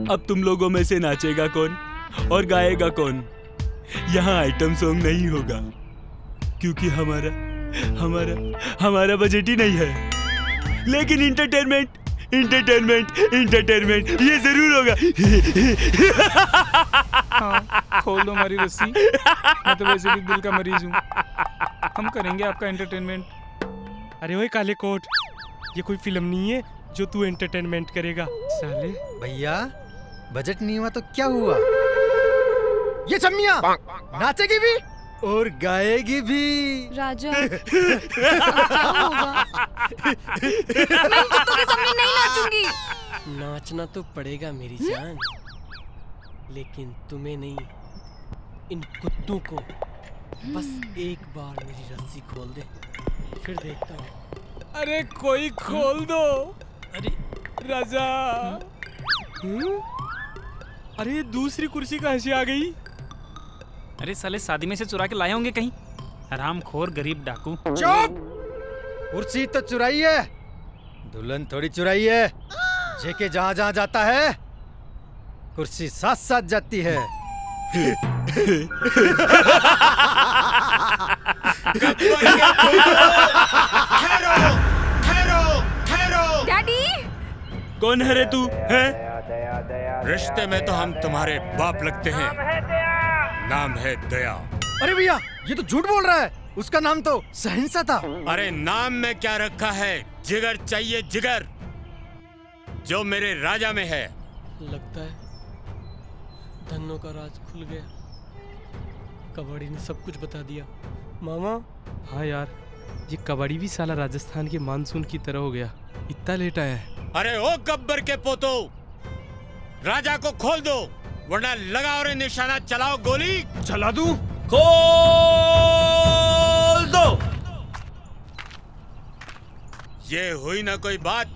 H: अब तुम लोगों में से नाचेगा कौन और गाएगा कौन? यहाँ आइटम सॉन्ग नहीं होगा, क्योंकि हमारा बजट ही नहीं है। लेकिन इंटरटेनमेंट ये जरूर होगा।
N: हाँ, खोल दो हमारी रस्सी। मैं तो वैसे भी दिल का मरीज हूँ। हम करेंगे आपका एंटरटेनमेंट।
B: अरे ओए काले कोट, ये कोई फिल्म नहीं है जो तू एंटरटेनमेंट करेगा साले।
R: भैया, बजट नहीं हुआ तो क्या हुआ? ये चम्मिया नाचेगी भी और गाएगी भी।
J: राजा, क्या होगा? मैं इन कुत्तों के सामने नहीं नाचूंगी।
B: नाचना तो पड़ेगा मेरी जान, लेकिन तुम्हें नहीं, इन कुत्तों को बस एक बार मेरी रस्सी खोल दे, फिर देखता हूँ। अरे कोई खोल दो। अरे राजा। अरे दूसरी कुर्सी कहाँ से आ गई?
N: अरे साले शादी में से चुरा के लाए होंगे कहीं, हरामखोर गरीब डाकू।
R: चुप! कुर्सी तो चुराई है, दुल्हन थोड़ी चुराई है। जेके जहाँ जहाँ जाता है कुर्सी साथ साथ जाती है।
J: डैडी!
C: कौन है रे तू? है रिश्ते में तो हम तुम्हारे बाप लगते हैं। नाम है दया।
R: अरे भैया ये तो झूठ बोल रहा है, उसका नाम तो सहनसा था।
C: अरे नाम में क्या रखा है, जिगर चाहिए जिगर, जो मेरे राजा में है।
B: लगता है धन्नो का राज खुल गया, कबाड़ी ने सब कुछ बता दिया। मामा। हाँ यार, ये कबाड़ी भी साला राजस्थान के मानसून की तरह हो गया, इतना लेट आया है।
C: अरे ओ गब्बर के पोतो, राजा को खोल दो वरना लगाओ रे निशाना, चलाओ गोली।
R: चला दूं?
C: खोल दो। ये हुई ना कोई बात,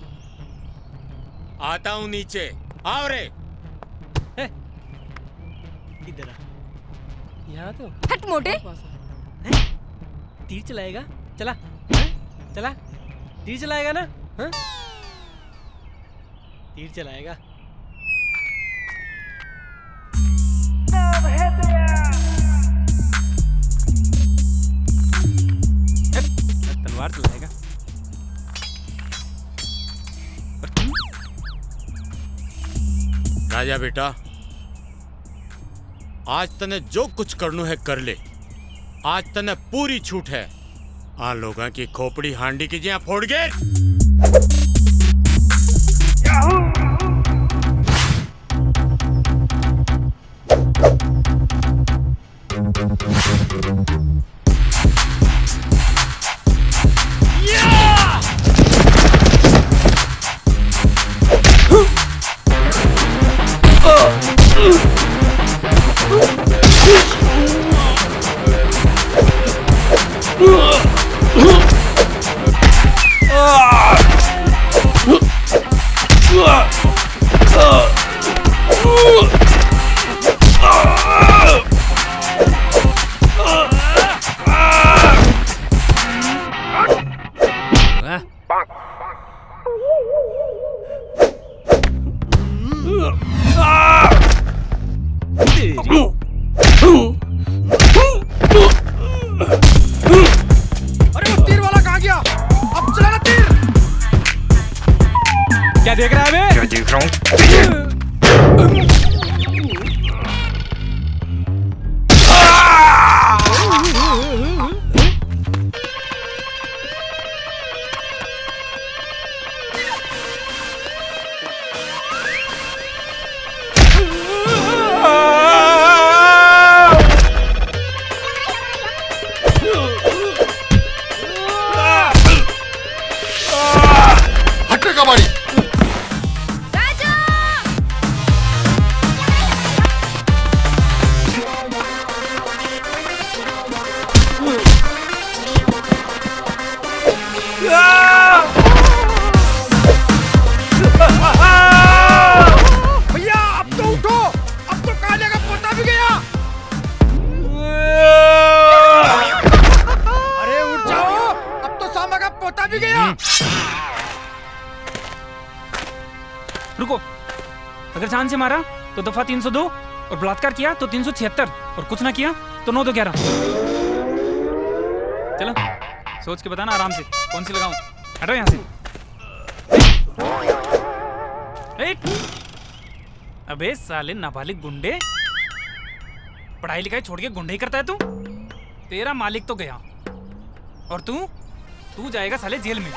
C: आता हूं नीचे, आओ रे।
B: इधर आ, यहाँ तो
J: हट मोटे।
B: तीर चलाएगा? चला चला, तीर चलाएगा ना? हाँ? तीर चलाएगा।
N: तलवार चलाएगा।
C: राजा बेटा, आज तने जो कुछ करना है कर ले, आज तने पूरी छूट है। आ लोगों की खोपड़ी हांडी की जिया फोड़ गए।
R: अरे वो तीर वाला कहाँ गया? अब चलाना तीर।
B: क्या देख रहा है बे?
R: क्या देख रहा हूँ? भैया अब तो उठो, अब तो काले का पोता भी गया। अरे उठ जाओ, अब तो सामा का पोता भी गया।
N: रुको, अगर जान से मारा तो दफा 302 और बलात्कार किया तो 376 और कुछ ना किया तो 9-2-11। चलो सोच के बताना आराम से कौन सी लगाऊं। हटो यहाँ से। अबे साले नाबालिग गुंडे, पढ़ाई लिखाई छोड़ के गुंडे ही करता है तू? तेरा मालिक तो गया और तू जाएगा साले जेल में।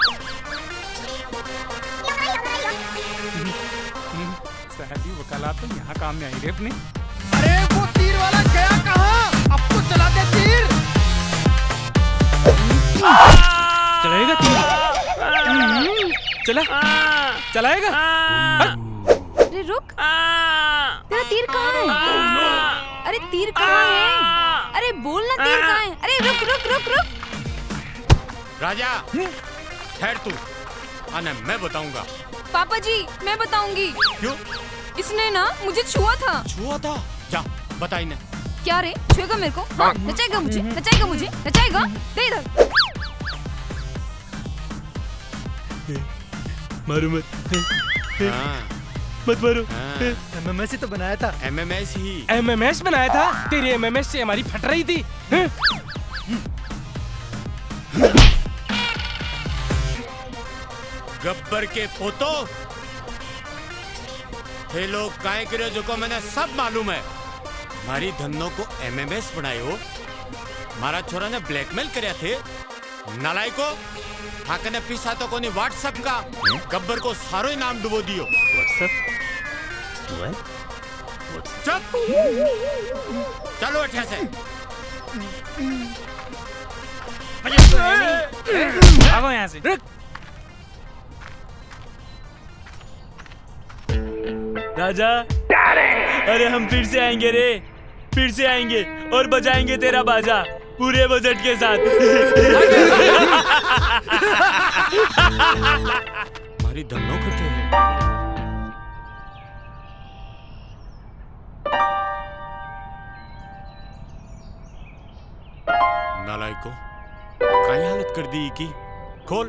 N: साली वकालत तो यहाँ काम में आई रे अपने।
R: अरे वो तीर वाला गया कहाँ? अब तो चला दे तीर।
B: चलाएगा तीर? चला चलाएगा?
J: अरे रुक, तेरा तीर कहाँ है? अरे तीर कहाँ है? अरे बोल ना तीर कहाँ है? अरे रुक रुक रुक रुक।
C: राजा ठहर तू, आने मैं बताऊंगा।
J: पापा जी मैं बताऊंगी।
C: क्यों?
J: इसने ना मुझे छुआ था।
C: छुआ था? जा बता इन्हें।
J: क्या रे छुएगा मेरे को? हाँ नचाएगा मुझे, नचाएगा मुझे, नचाएगा। दे इधर।
H: मारो मत। मत मारो।
R: एमएमएस ही तो बनाया था।
C: एमएमएस ही।
B: एमएमएस बनाया था? तेरी एमएमएस से हमारी फट रही थी।
C: गब्बर के पोतो थे लोग काय करे जो को मैंने सब मालूम है। मारी धन्नो को एमएमएस बनाए हो, मारा छोरा ने ब्लैकमेल करया थे। नालायको हाकने पीसा तो कोनी व्हाट्सएप का गब्बर को सारो ही नाम डुबो दियो। चुप, चलो अठे से।
N: भागो यहाँ से।
H: राजा, अरे हम फिर से आएंगे रे, फिर से आएंगे और बजाएंगे तेरा बाजा पूरे बजट के साथ।
C: हमारी धन्नो कटे है। नालायको काई हालत कर दी की? खोल।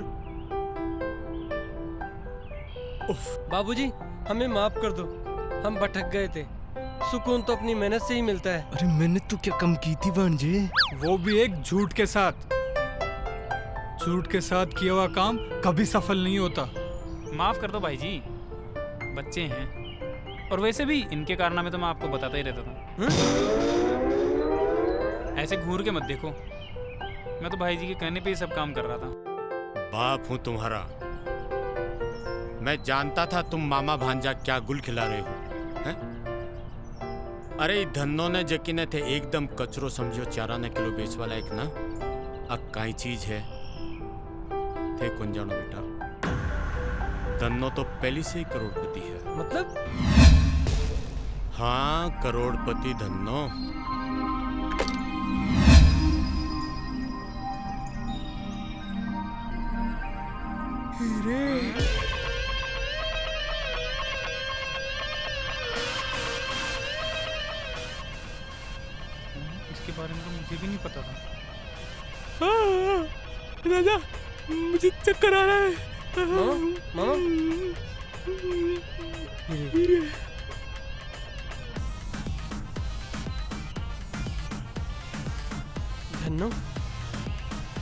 B: बाबूजी हमें माफ कर दो, हम भटक गए थे। सुकून तो अपनी मेहनत से ही मिलता है।
F: अरे मैंने तो क्या कम की थी भांजे?
G: वो भी एक झूठ के साथ। झूठ के साथ किया हुआ काम कभी सफल नहीं होता।
N: माफ कर दो भाई जी, बच्चे हैं। और वैसे भी इनके कारनामे तो मैं आपको बताता ही रहता था। ऐसे घूर के मत देखो, मैं तो भाई जी के कहने पे ही सब काम कर रहा था।
C: बाप हूं तुम्हारा, मैं जानता था तुम मामा भांजा क्या गुल खिला रहे हो, हैं? अरे धन्नो ने जकीने थे एकदम कचरो समझो 4 किलो बेच वाला एक ना। अब काई चीज है थे कौन जानो बेटा। धन्नो तो पहले से ही करोड़पति है।
B: मतलब?
C: हाँ करोड़पति धन्नो।
N: इसके बारे में तो मुझे भी नहीं पता था।
F: राजा मुझे चक्कर आ रहा है।
B: मामा धन्नो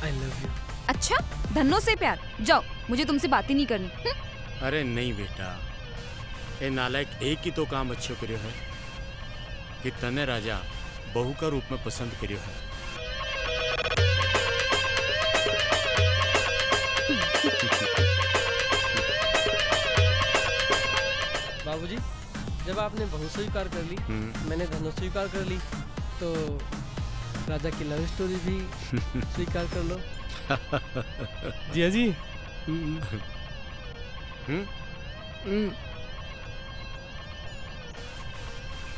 B: आई लव यू।
J: अच्छा धन्नो से प्यार? जाओ, मुझे तुमसे बात ही नहीं करनी।
C: अरे नहीं बेटा, ए नालायक एक ही तो काम अच्छो करियो है कि तने राजा बहू का रूप में पसंद करियो है।
B: बाबूजी जब आपने बहू स्वीकार कर ली, मैंने धन्नो स्वीकार कर ली, तो राजा की लव स्टोरी भी स्वीकार कर लो।
F: जिया जी।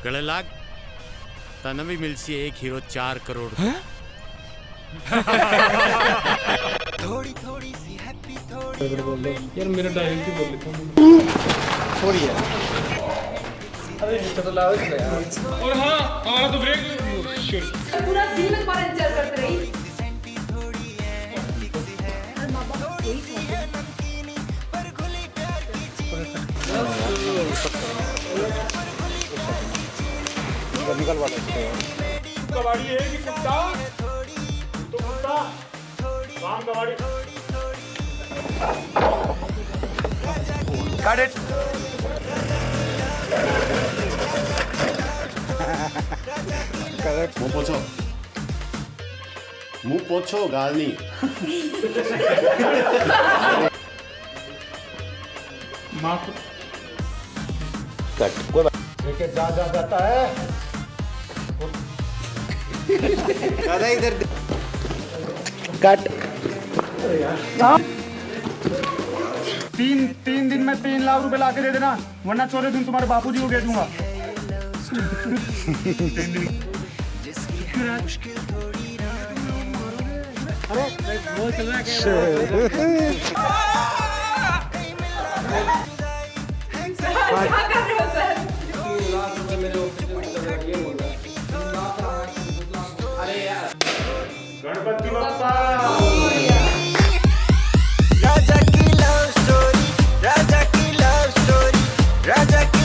C: गले लाग तने भी मिलसी एक हीरो 4 करोड़।
K: थोड़ी थोड़ी सी हैप्पी थोड़ी
B: यार मेरा डायलॉग भी बोल लेता हूं। सॉरी यार। अरे तो लाओ इसको यार। और हाँ हमारा तो ब्रेक
J: पूरा दिन में तुम्हारा इंतजार करते रही।
B: निकल वाला कबाड़ी है कि कुत्ता? तो कुत्ता राम कबाड़ी।
R: Got it.
M: मुंह पोछो, मुंह पोछो, गाल नहीं।
R: कट कोई लेके जा जाता है।
M: अरे इधर
R: कट। तीन दिन में 3 लाख रुपए ला के दे देना, वरना चौथे दिन तुम्हारे बापूजी को भेज दूंगा।
K: जिसकी है मुश्किल थोड़ी
B: अरे वो चल रहा
D: गणपति बप्पा।
K: राजा की लव स्टोरी, राजा की लव स्टोरी, राजा की